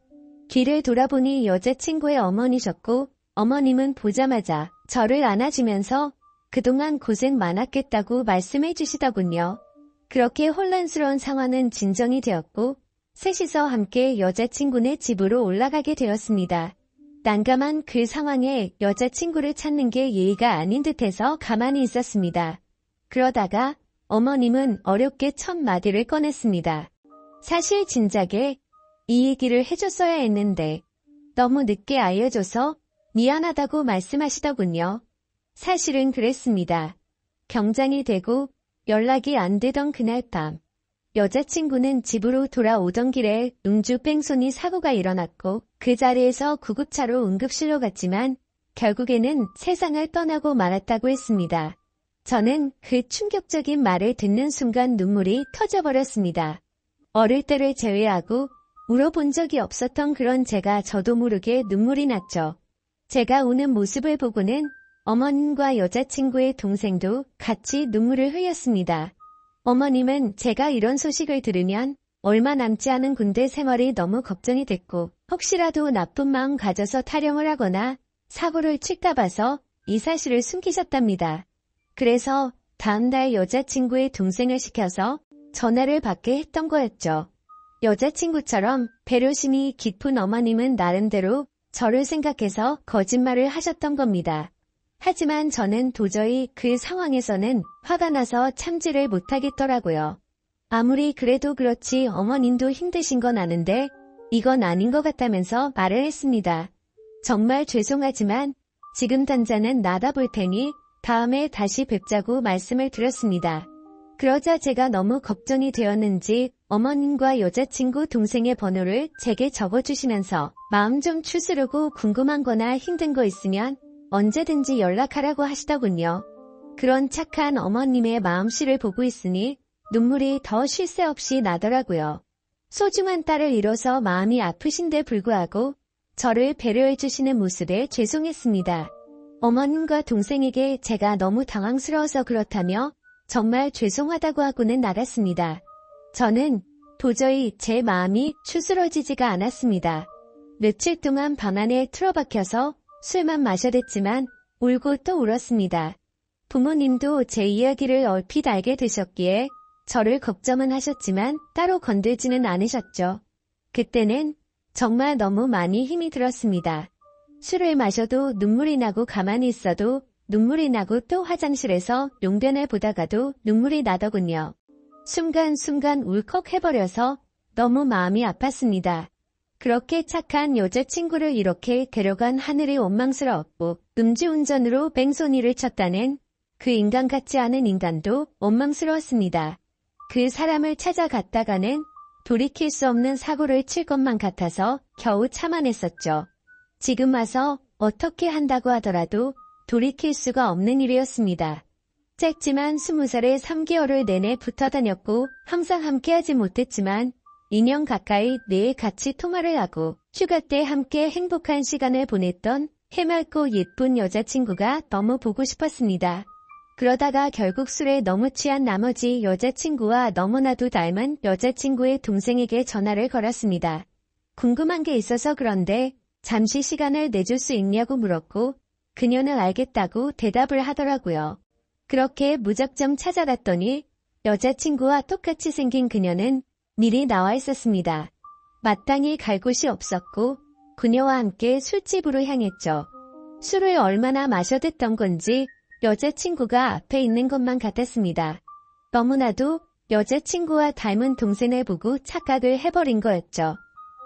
[SPEAKER 1] 뒤를 돌아보니 여자친구의 어머니셨고 어머님은 보자마자 저를 안아주면서 그동안 고생 많았겠다고 말씀해 주시더군요. 그렇게 혼란스러운 상황은 진정이 되었고 셋이서 함께 여자친구네 집으로 올라가게 되었습니다. 난감한 그 상황에 여자친구를 찾는 게 예의가 아닌 듯해서 가만히 있었습니다. 그러다가 어머님은 어렵게 첫 마디를 꺼냈습니다. 사실 진작에 이 얘기를 해줬어야 했는데 너무 늦게 알려줘서 미안하다고 말씀하시더군요. 사실은 그랬습니다. 경장이 되고 연락이 안 되던 그날 밤 여자친구는 집으로 돌아오던 길에 음주 뺑소니 사고가 일어났고 그 자리에서 구급차로 응급실로 갔지만 결국에는 세상을 떠나고 말았다고 했습니다. 저는 그 충격적인 말을 듣는 순간 눈물이 터져버렸습니다. 어릴 때를 제외하고 울어본 적이 없었던 그런 제가 저도 모르게 눈물이 났죠. 제가 우는 모습을 보고는 어머님과 여자친구의 동생도 같이 눈물을 흘렸습니다. 어머님은 제가 이런 소식을 들으면 얼마 남지 않은 군대 생활이 너무 걱정이 됐고 혹시라도 나쁜 마음 가져서 타령을 하거나 사고를 칠까 봐서 이 사실을 숨기셨답니다. 그래서 다음날 여자친구의 동생을 시켜서 전화를 받게 했던 거였죠. 여자친구처럼 배려심이 깊은 어머님은 나름대로 저를 생각해서 거짓말을 하셨던 겁니다. 하지만 저는 도저히 그 상황에서는 화가 나서 참지를 못하겠더라고요. 아무리 그래도 그렇지 어머님도 힘드신 건 아는데 이건 아닌 것 같다면서 말을 했습니다. 정말 죄송하지만 지금 당장은 나가볼 테니 다음에 다시 뵙자고 말씀을 드렸습니다. 그러자 제가 너무 걱정이 되었는지 어머님과 여자친구 동생의 번호를 제게 적어주시면서 마음 좀 추스르고 궁금한 거나 힘든 거 있으면 언제든지 연락하라고 하시더군요. 그런 착한 어머님의 마음씨를 보고 있으니 눈물이 더 쉴 새 없이 나더라고요. 소중한 딸을 잃어서 마음이 아프신데 불구하고 저를 배려해 주시는 모습에 죄송했습니다. 어머님과 동생에게 제가 너무 당황스러워서 그렇다며 정말 죄송하다고 하고는 나갔습니다. 저는 도저히 제 마음이 추스러지지가 않았습니다. 며칠 동안 방 안에 틀어박혀서 술만 마셔댔지만 울고 또 울었습니다. 부모님도 제 이야기를 얼핏 알게 되셨기에 저를 걱정은 하셨지만 따로 건들지는 않으셨죠. 그때는 정말 너무 많이 힘이 들었습니다. 술을 마셔도 눈물이 나고 가만히 있어도 눈물이 나고 또 화장실에서 용변을 보다가도 눈물이 나더군요. 순간순간 울컥해버려서 너무 마음이 아팠습니다. 그렇게 착한 여자친구를 이렇게 데려간 하늘이 원망스러웠고 음주운전으로 뺑소니를 쳤다는 그 인간 같지 않은 인간도 원망스러웠습니다. 그 사람을 찾아갔다가는 돌이킬 수 없는 사고를 칠 것만 같아서 겨우 참아냈었죠. 지금 와서 어떻게 한다고 하더라도 돌이킬 수가 없는 일이었습니다. 짧지만 20살에 3개월을 내내 붙어 다녔고 항상 함께하지 못했지만 2년 가까이 매일 같이 통화를 하고 휴가 때 함께 행복한 시간을 보냈던 해맑고 예쁜 여자친구가 너무 보고 싶었습니다. 그러다가 결국 술에 너무 취한 나머지 여자친구와 너무나도 닮은 여자친구의 동생에게 전화를 걸었습니다. 궁금한 게 있어서 그런데 잠시 시간을 내줄 수 있냐고 물었고 그녀는 알겠다고 대답을 하더라고요. 그렇게 무작정 찾아갔더니 여자친구와 똑같이 생긴 그녀는 미리 나와 있었습니다. 마땅히 갈 곳이 없었고 그녀와 함께 술집으로 향했죠. 술을 얼마나 마셔댔던 건지 여자친구가 앞에 있는 것만 같았습니다. 너무나도 여자친구와 닮은 동생을 보고 착각을 해버린 거였죠.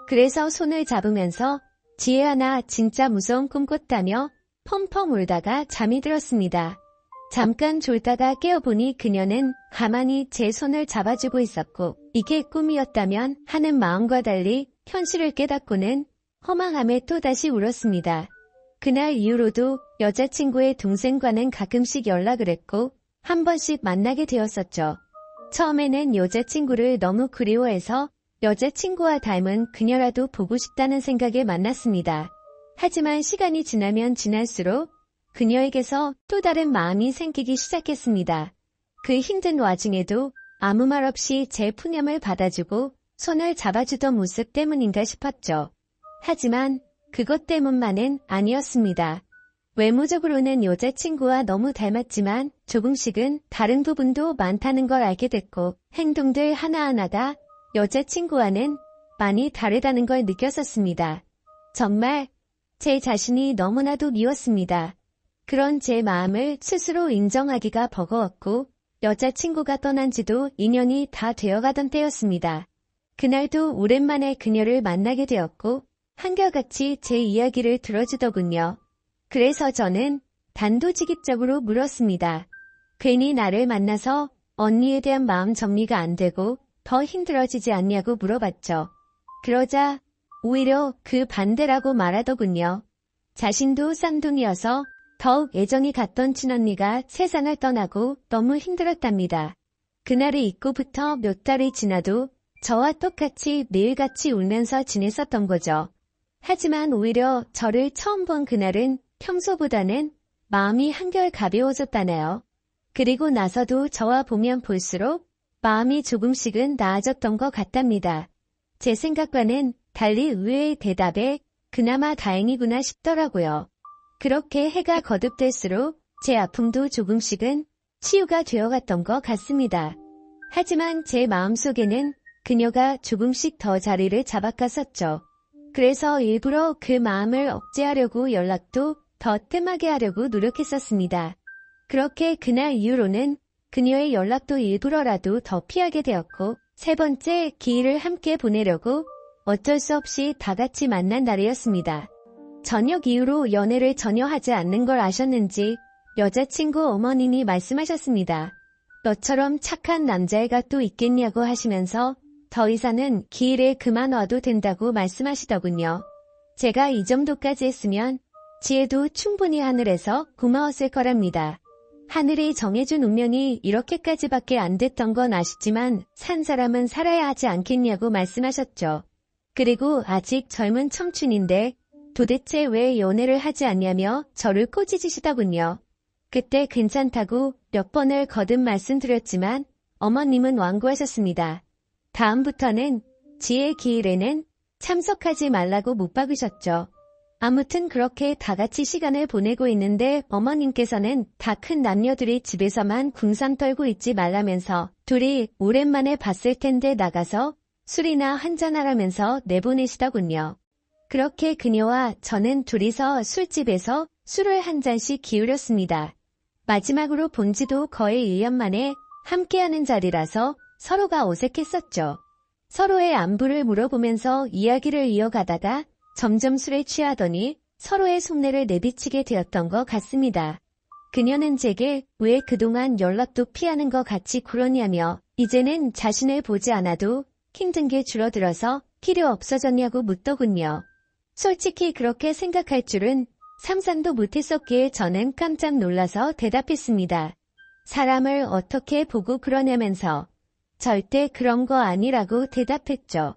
[SPEAKER 1] 그래서 손을 잡으면서 지혜야 진짜 무서운 꿈 꿨다며 펑펑 울다가 잠이 들었습니다. 잠깐 졸다가 깨어보니 그녀는 가만히 제 손을 잡아주고 있었고 이게 꿈이었다면 하는 마음과 달리 현실을 깨닫고는 허망함에 또다시 울었습니다. 그날 이후로도 여자친구의 동생과는 가끔씩 연락을 했고 한 번씩 만나게 되었었죠. 처음에는 여자친구를 너무 그리워해서 여자친구와 닮은 그녀라도 보고 싶다는 생각에 만났습니다. 하지만 시간이 지나면 지날수록 그녀에게서 또 다른 마음이 생기기 시작했습니다. 그 힘든 와중에도 아무 말 없이 제 푸념을 받아주고 손을 잡아주던 모습 때문인가 싶었죠. 하지만 그것 때문만은 아니었습니다. 외모적으로는 여자친구와 너무 닮았지만 조금씩은 다른 부분도 많다는 걸 알게 됐고 행동들 하나하나가 여자친구와는 많이 다르다는 걸 느꼈었습니다. 정말 제 자신이 너무나도 미웠습니다. 그런 제 마음을 스스로 인정하기가 버거웠고 여자친구가 떠난 지도 2년이 다 되어가던 때였습니다. 그날도 오랜만에 그녀를 만나게 되었고 한결같이 제 이야기를 들어주더군요. 그래서 저는 단도직입적으로 물었습니다. 괜히 나를 만나서 언니에 대한 마음 정리가 안 되고 더 힘들어지지 않냐고 물어봤죠. 그러자 오히려 그 반대라고 말하더군요. 자신도 쌍둥이여서 더욱 애정이 갔던 친언니가 세상을 떠나고 너무 힘들었답니다. 그날을 잊고부터 몇 달이 지나도 저와 똑같이 매일같이 울면서 지냈었던 거죠. 하지만 오히려 저를 처음 본 그날은 평소보다는 마음이 한결 가벼워졌다네요. 그리고 나서도 저와 보면 볼수록 마음이 조금씩은 나아졌던 것 같답니다. 제 생각과는 달리 의외의 대답에 그나마 다행이구나 싶더라고요. 그렇게 해가 거듭될수록 제 아픔도 조금씩은 치유가 되어갔던 것 같습니다. 하지만 제 마음속에는 그녀가 조금씩 더 자리를 잡아갔었죠. 그래서 일부러 그 마음을 억제하려고 연락도 더 뜸하게 하려고 노력했었습니다. 그렇게 그날 이후로는 그녀의 연락도 일부러라도 더 피하게 되었고 세 번째 기일을 함께 보내려고 어쩔 수 없이 다 같이 만난 날이었습니다. 저녁 이후로 연애를 전혀 하지 않는 걸 아셨는지 여자친구 어머님이 말씀하셨습니다. 너처럼 착한 남자애가 또 있겠냐고 하시면서 더 이상은 기일에 그만 와도 된다고 말씀하시더군요. 제가 이 정도까지 했으면 지혜도 충분히 하늘에서 고마웠을 거랍니다. 하늘이 정해준 운명이 이렇게까지밖에 안 됐던 건 아시지만 산 사람은 살아야 하지 않겠냐고 말씀하셨죠. 그리고 아직 젊은 청춘인데 도대체 왜 연애를 하지 않냐며 저를 꼬지지시더군요. 그때 괜찮다고 몇 번을 거듭 말씀드렸지만 어머님은 완고하셨습니다. 다음부터는 지혜 기일에는 참석하지 말라고 못 박으셨죠. 아무튼 그렇게 다 같이 시간을 보내고 있는데 어머님께서는 다 큰 남녀들이 집에서만 궁상 떨고 있지 말라면서 둘이 오랜만에 봤을 텐데 나가서 술이나 한잔하라면서 내보내시더군요. 그렇게 그녀와 저는 둘이서 술집에서 술을 한 잔씩 기울였습니다. 마지막으로 본 지도 거의 1년 만에 함께하는 자리라서 서로가 어색했었죠. 서로의 안부를 물어보면서 이야기를 이어가다가 점점 술에 취하더니 서로의 속내를 내비치게 되었던 것 같습니다. 그녀는 제게 왜 그동안 연락도 피하는 것 같이 그러냐며 이제는 자신을 보지 않아도 힘든 게 줄어들어서 필요 없어졌냐고 묻더군요. 솔직히 그렇게 생각할 줄은 상상도 못했었기에 저는 깜짝 놀라서 대답했습니다. 사람을 어떻게 보고 그러냐면서 절대 그런 거 아니라고 대답했죠.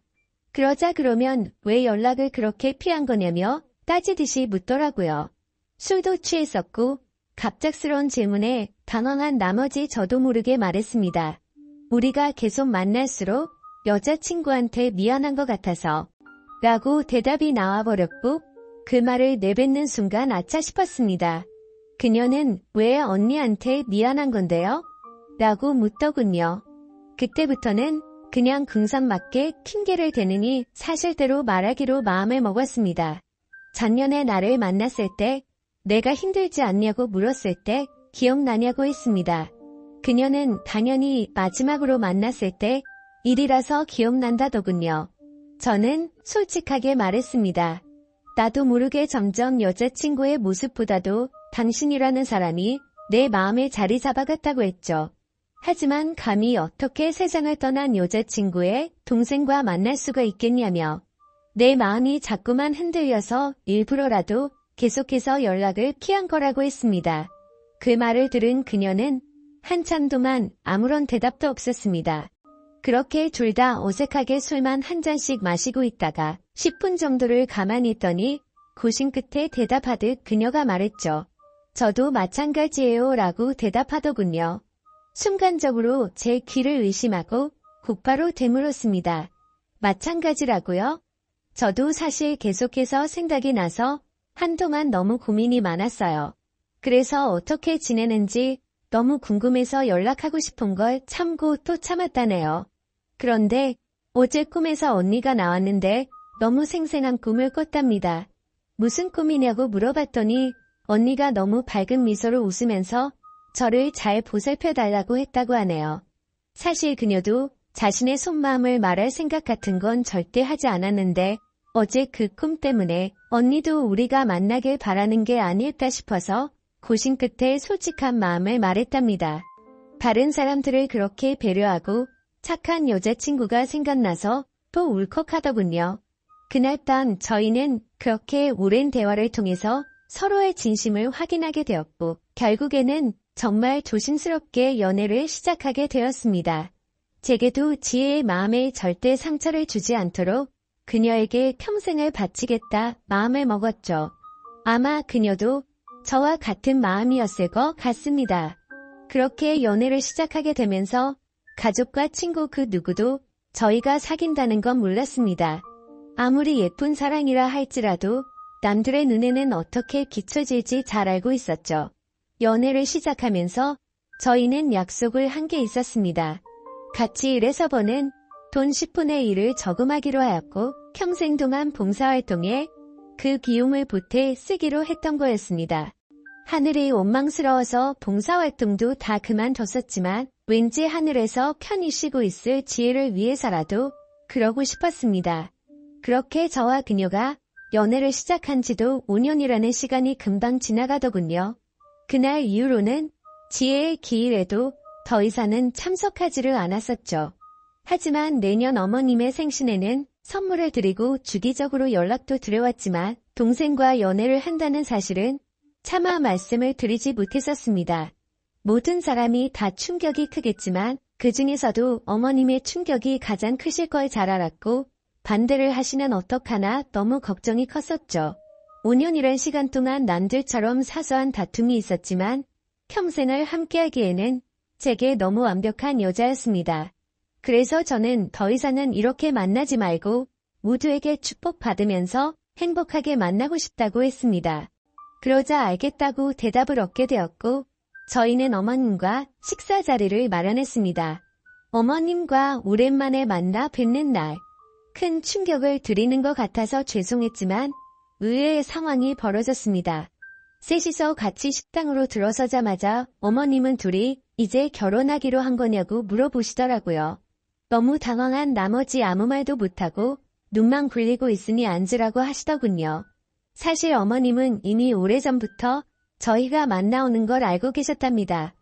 [SPEAKER 1] 그러자 그러면 왜 연락을 그렇게 피한 거냐며 따지듯이 묻더라고요. 술도 취했었고 갑작스러운 질문에 당황한 나머지 저도 모르게 말했습니다. 우리가 계속 만날수록 여자친구한테 미안한 것 같아서 라고 대답이 나와버렸고 그 말을 내뱉는 순간 아차 싶었습니다. 그녀는 왜 언니한테 미안한 건데요? 라고 묻더군요. 그때부터는 그냥 궁상맞게 핑계를 대느니 사실대로 말하기로 마음을 먹었습니다. 작년에 나를 만났을 때 내가 힘들지 않냐고 물었을 때 기억나냐고 했습니다. 그녀는 당연히 마지막으로 만났을 때 일이라서 기억난다더군요. 저는 솔직하게 말했습니다. 나도 모르게 점점 여자친구의 모습보다도 당신이라는 사람이 내 마음에 자리 잡아갔다고 했죠. 하지만 감히 어떻게 세상을 떠난 여자친구의 동생과 만날 수가 있겠냐며 내 마음이 자꾸만 흔들려서 일부러라도 계속해서 연락을 피한 거라고 했습니다. 그 말을 들은 그녀는 한참 동안 아무런 대답도 없었습니다. 그렇게 둘 다 어색하게 술만 한 잔씩 마시고 있다가 10분 정도를 가만히 있더니 고심 끝에 대답하듯 그녀가 말했죠. 저도 마찬가지예요 라고 대답하더군요. 순간적으로 제 귀를 의심하고 곧바로 되물었습니다. 마찬가지라고요? 저도 사실 계속해서 생각이 나서 한동안 너무 고민이 많았어요. 그래서 어떻게 지내는지 너무 궁금해서 연락하고 싶은 걸 참고 또 참았다네요. 그런데 어제 꿈에서 언니가 나왔는데 너무 생생한 꿈을 꿨답니다. 무슨 꿈이냐고 물어봤더니 언니가 너무 밝은 미소로 웃으면서 저를 잘 보살펴달라고 했다고 하네요. 사실 그녀도 자신의 속마음을 말할 생각 같은 건 절대 하지 않았는데 어제 그 꿈 때문에 언니도 우리가 만나길 바라는 게 아닐까 싶어서 고심 끝에 솔직한 마음을 말했답니다. 다른 사람들을 그렇게 배려하고 착한 여자친구가 생각나서 또 울컥하더군요. 그날 밤 저희는 그렇게 오랜 대화를 통해서 서로의 진심을 확인하게 되었고 결국에는 정말 조심스럽게 연애를 시작하게 되었습니다. 제게도 지혜의 마음에 절대 상처를 주지 않도록 그녀에게 평생을 바치겠다 마음을 먹었죠. 아마 그녀도 저와 같은 마음이었을 것 같습니다. 그렇게 연애를 시작하게 되면서 가족과 친구 그 누구도 저희가 사귄다는 건 몰랐습니다. 아무리 예쁜 사랑이라 할지라도 남들의 눈에는 어떻게 비춰질지 잘 알고 있었죠. 연애를 시작하면서 저희는 약속을 한 게 있었습니다. 같이 일해서 버는 돈 10분의 1을 저금하기로 하였고 평생 동안 봉사활동에 그 비용을 보태 쓰기로 했던 거였습니다. 하늘이 원망스러워서 봉사활동도 다 그만뒀었지만 왠지 하늘에서 편히 쉬고 있을 지혜를 위해서라도 그러고 싶었습니다. 그렇게 저와 그녀가 연애를 시작한 지도 5년이라는 시간이 금방 지나가더군요. 그날 이후로는 지혜의 기일에도 더 이상은 참석하지를 않았었죠. 하지만 내년 어머님의 생신에는 선물을 드리고 주기적으로 연락도 드려왔지만 동생과 연애를 한다는 사실은 차마 말씀을 드리지 못했었습니다. 모든 사람이 다 충격이 크겠지만 그 중에서도 어머님의 충격이 가장 크실 걸 잘 알았고 반대를 하시면 어떡하나 너무 걱정이 컸었죠. 5년이란 시간 동안 남들처럼 사소한 다툼이 있었지만 평생을 함께하기에는 제게 너무 완벽한 여자였습니다. 그래서 저는 더 이상은 이렇게 만나지 말고 모두에게 축복받으면서 행복하게 만나고 싶다고 했습니다. 그러자 알겠다고 대답을 얻게 되었고 저희는 어머님과 식사 자리를 마련했습니다. 어머님과 오랜만에 만나 뵙는 날, 큰 충격을 드리는 것 같아서 죄송했지만 의외의 상황이 벌어졌습니다. 셋이서 같이 식당으로 들어서자마자 어머님은 둘이 이제 결혼하기로 한 거냐고 물어보시더라고요. 너무 당황한 나머지 아무 말도 못하고 눈만 굴리고 있으니 앉으라고 하시더군요. 사실 어머님은 이미 오래전부터 저희가 만나오는 걸 알고 계셨답니다.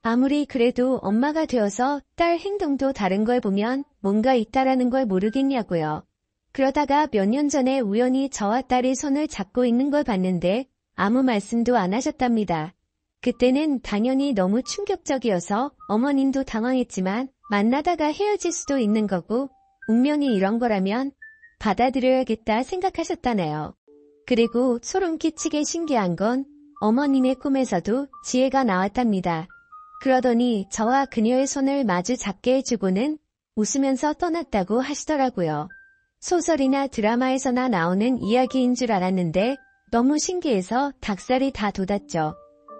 [SPEAKER 1] 아무리 그래도 엄마가 되어서 딸 행동도 다른 걸 보면 뭔가 있다라는 걸 모르겠냐고요. 그러다가 몇 년 전에 우연히 저와 딸이 손을 잡고 있는 걸 봤는데 아무 말씀도 안 하셨답니다. 그때는 당연히 너무 충격적이어서 어머님도 당황했지만 만나다가 헤어질 수도 있는 거고 운명이 이런 거라면 받아들여야겠다 생각하셨다네요. 그리고 소름 끼치게 신기한 건 어머님의 꿈에서도 지혜가 나왔답니다. 그러더니 저와 그녀의 손을 마주 잡게 해주고는 웃으면서 떠났다고 하시더라고요. 소설이나 드라마에서나 나오는 이야기인 줄 알았는데 너무 신기해서 닭살이 다 돋았죠.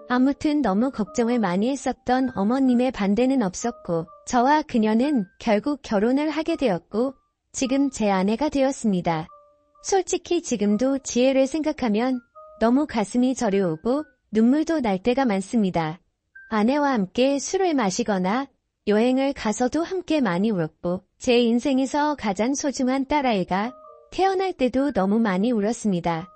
[SPEAKER 1] 아무튼 너무 걱정을 많이 했었던 어머님의 반대는 없었고 저와 그녀는 결국 결혼을 하게 되었고 지금 제 아내가 되었습니다. 솔직히 지금도 지혜를 생각하면 너무 가슴이 저려오고 눈물도 날 때가 많습니다. 아내와 함께 술을 마시거나 여행을 가서도 함께 많이 울었고 제 인생에서 가장 소중한 딸아이가 태어날 때도 너무 많이 울었습니다.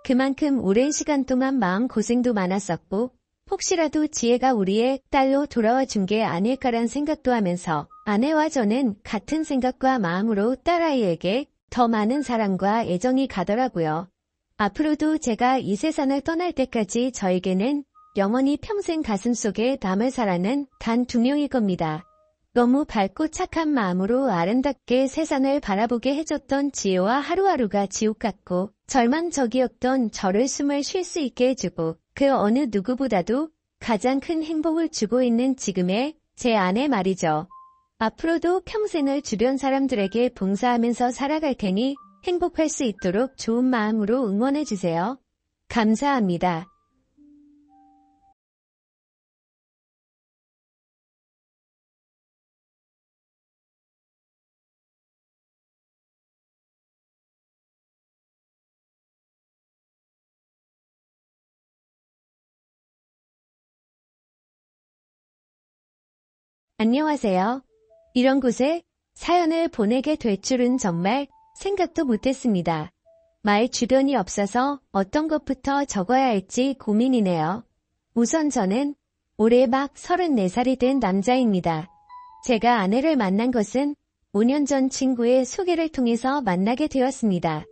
[SPEAKER 1] 그만큼 오랜 시간 동안 마음고생도 많았었고 혹시라도 지혜가 우리의 딸로 돌아와 준 게 아닐까란 생각도 하면서 아내와 저는 같은 생각과 마음으로 딸아이에게 더 많은 사랑과 애정이 가더라고요. 앞으로도 제가 이 세상을 떠날 때까지 저에게는 영원히 평생 가슴속에 남을 사람은 단 2명일 겁니다. 너무 밝고 착한 마음으로 아름답게 세상을 바라보게 해줬던 지혜와 하루하루가 지옥 같고 절망적이었던 저를 숨을 쉴 수 있게 해주고 그 어느 누구보다도 가장 큰 행복을 주고 있는 지금의 제 아내 말이죠. 앞으로도 평생을 주변 사람들에게 봉사하면서 살아갈 테니 행복할 수 있도록 좋은 마음으로 응원해주세요. 감사합니다. 안녕하세요. 이런 곳에 사연을 보내게 될 줄은 정말 생각도 못했습니다. 말 주변이 없어서 어떤 것부터 적어야 할지 고민이네요. 우선 저는 올해 막 34살이 된 남자입니다. 제가 아내를 만난 것은 5년 전 친구의 소개를 통해서 만나게 되었습니다.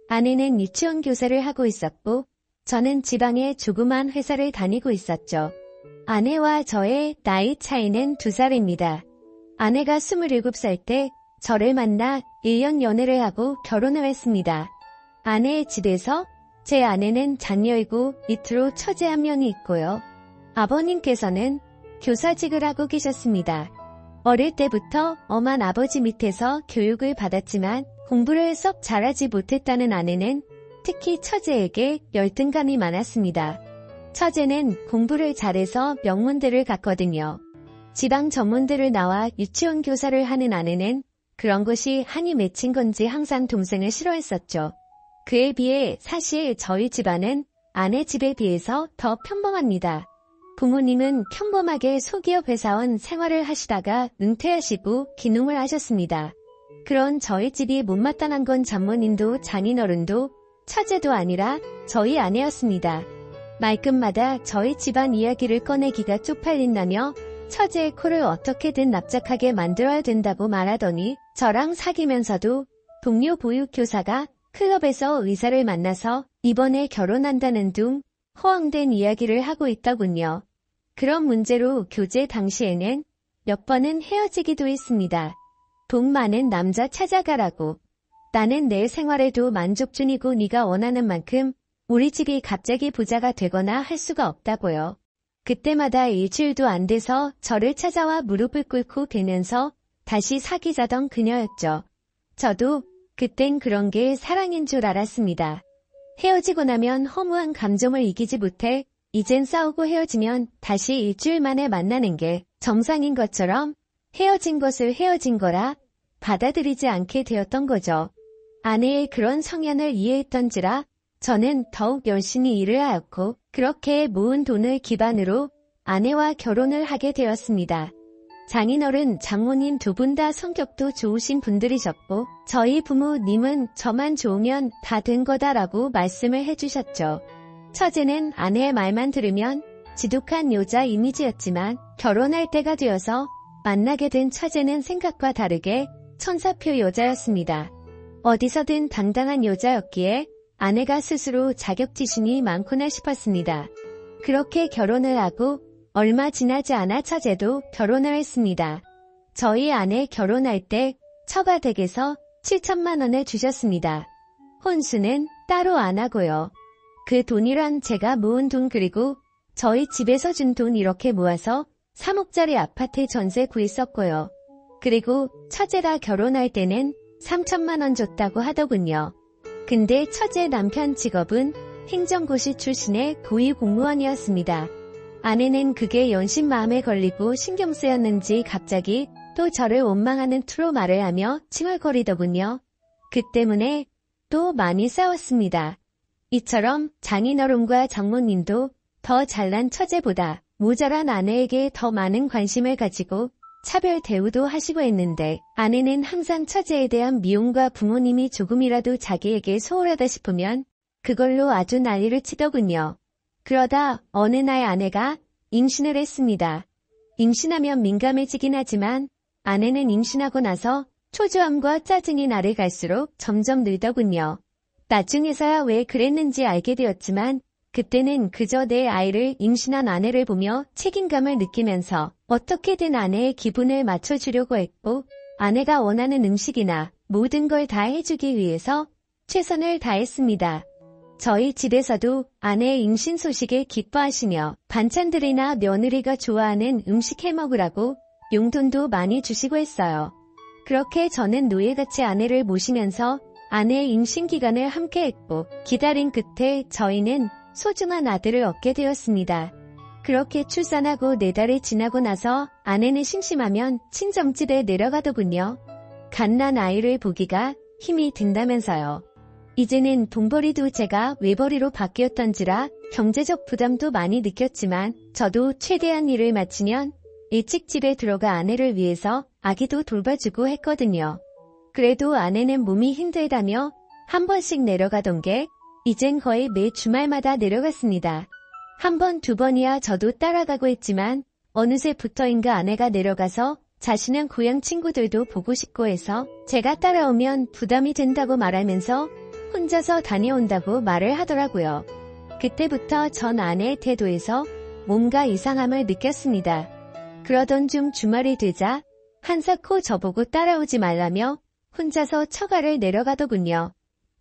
[SPEAKER 1] 아내는 유치원 교사를 하고 있었고 저는 지방의 조그만 회사를 다니고 있었죠. 아내와 저의 나이 차이는 2살입니다. 아내가 27살 때 저를 만나 1년 연애를 하고 결혼을 했습니다. 아내의 집에서 제 아내는 장녀이고 밑으로 처제 한 명이 있고요. 아버님께서는 교사직을 하고 계셨습니다. 어릴 때부터 엄한 아버지 밑에서 교육을 받았지만 공부를 썩 잘하지 못했다는 아내는 특히 처제에게 열등감이 많았습니다. 처제는 공부를 잘해서 명문대를 갔거든요. 지방 전문대를 나와 유치원 교사를 하는 아내는 그런 것이 한이 맺힌 건지 항상 동생을 싫어했었죠. 그에 비해 사실 저희 집안은 아내 집에 비해서 더 평범합니다. 부모님은 평범하게 소기업 회사원 생활을 하시다가 은퇴하시고 귀농을 하셨습니다. 그런 저희 집이 못마땅한 건 장모님도 장인어른도 처제도 아니라 저희 아내였습니다. 말끝마다 저희 집안 이야기를 꺼내기가 쪽팔린다며 처제의 코를 어떻게든 납작하게 만들어야 된다고 말하더니 저랑 사귀면서도 동료 보육교사가 클럽에서 의사를 만나서 이번에 결혼한다는 둥 허황된 이야기를 하고 있더군요. 그런 문제로 교제 당시에는 몇 번은 헤어지기도 했습니다. 돈 많은 남자 찾아가라고. 나는 내 생활에도 만족 중이고 네가 원하는 만큼 우리 집이 갑자기 부자가 되거나 할 수가 없다고요. 그때마다 일주일도 안 돼서 저를 찾아와 무릎을 꿇고 빌면서 다시 사귀자던 그녀였죠. 저도 그땐 그런 게 사랑인 줄 알았습니다. 헤어지고 나면 허무한 감정을 이기지 못해 이젠 싸우고 헤어지면 다시 일주일 만에 만나는 게 정상인 것처럼 헤어진 것을 헤어진 거라 받아들이지 않게 되었던 거죠. 아내의 그런 성향을 이해했던지라 저는 더욱 열심히 일을 하였고 그렇게 모은 돈을 기반으로 아내와 결혼을 하게 되었습니다. 장인어른, 장모님 두 분 다 성격도 좋으신 분들이셨고 저희 부모님은 저만 좋으면 다 된 거다라고 말씀을 해주셨죠. 처제는 아내의 말만 들으면 지독한 여자 이미지였지만 결혼할 때가 되어서 만나게 된 처제는 생각과 다르게 천사표 여자였습니다. 어디서든 당당한 여자였기에 아내가 스스로 자격지심이 많구나 싶었습니다. 그렇게 결혼을 하고 얼마 지나지 않아 처제도 결혼을 했습니다. 저희 아내 결혼할 때 처가댁에서 7천만 원을 주셨습니다. 혼수는 따로 안 하고요. 그 돈이란 제가 모은 돈 그리고 저희 집에서 준 돈 이렇게 모아서 3억짜리 아파트 전세 구했었고요. 그리고 처제가 결혼할 때는 3천만 원 줬다고 하더군요. 근데 처제 남편 직업은 행정고시 출신의 고위공무원이었습니다. 아내는 그게 연신 마음에 걸리고 신경 쓰였는지 갑자기 또 저를 원망하는 투로 말을 하며 칭얼거리더군요. 그 때문에 또 많이 싸웠습니다. 이처럼 장인어른과 장모님도 더 잘난 처제보다 모자란 아내에게 더 많은 관심을 가지고 차별 대우도 하시고 했는데 아내는 항상 처제에 대한 미움과 부모님이 조금이라도 자기에게 소홀하다 싶으면 그걸로 아주 난리를 치더군요. 그러다 어느 날 아내가 임신을 했습니다. 임신하면 민감해지긴 하지만 아내는 임신하고 나서 초조함과 짜증이 날을 갈수록 점점 늘더군요. 나중에서야 왜 그랬는지 알게 되었지만 그때는 그저 내 아이를 임신한 아내를 보며 책임감을 느끼면서 어떻게든 아내의 기분을 맞춰주려고 했고 아내가 원하는 음식이나 모든 걸 다 해주기 위해서 최선을 다했습니다. 저희 집에서도 아내의 임신 소식에 기뻐하시며 반찬들이나 며느리가 좋아하는 음식 해먹으라고 용돈도 많이 주시고 했어요. 그렇게 저는 노예같이 아내를 모시면서 아내의 임신 기간을 함께 했고 기다린 끝에 저희는 소중한 아들을 얻게 되었습니다. 그렇게 출산하고 4달이 지나고 나서 아내는 심심하면 친정집에 내려가더군요. 갓난 아이를 보기가 힘이 든다면서요. 이제는 돈벌이도 제가 외벌이로 바뀌었던지라 경제적 부담도 많이 느꼈지만 저도 최대한 일을 마치면 일찍 집에 들어가 아내를 위해서 아기도 돌봐주고 했거든요. 그래도 아내는 몸이 힘들다며 한 번씩 내려가던 게 이젠 거의 매 주말마다 내려갔습니다. 한 번, 두 번이야 저도 따라가고 했지만 어느새부터인가 아내가 내려가서 자신은 고향 친구들도 보고 싶고 해서 제가 따라오면 부담이 된다고 말하면서 혼자서 다녀온다고 말을 하더라고요. 그때부터 전 아내의 태도에서 뭔가 이상함을 느꼈습니다. 그러던 중 주말이 되자 한사코 저보고 따라오지 말라며 혼자서 처가를 내려가더군요.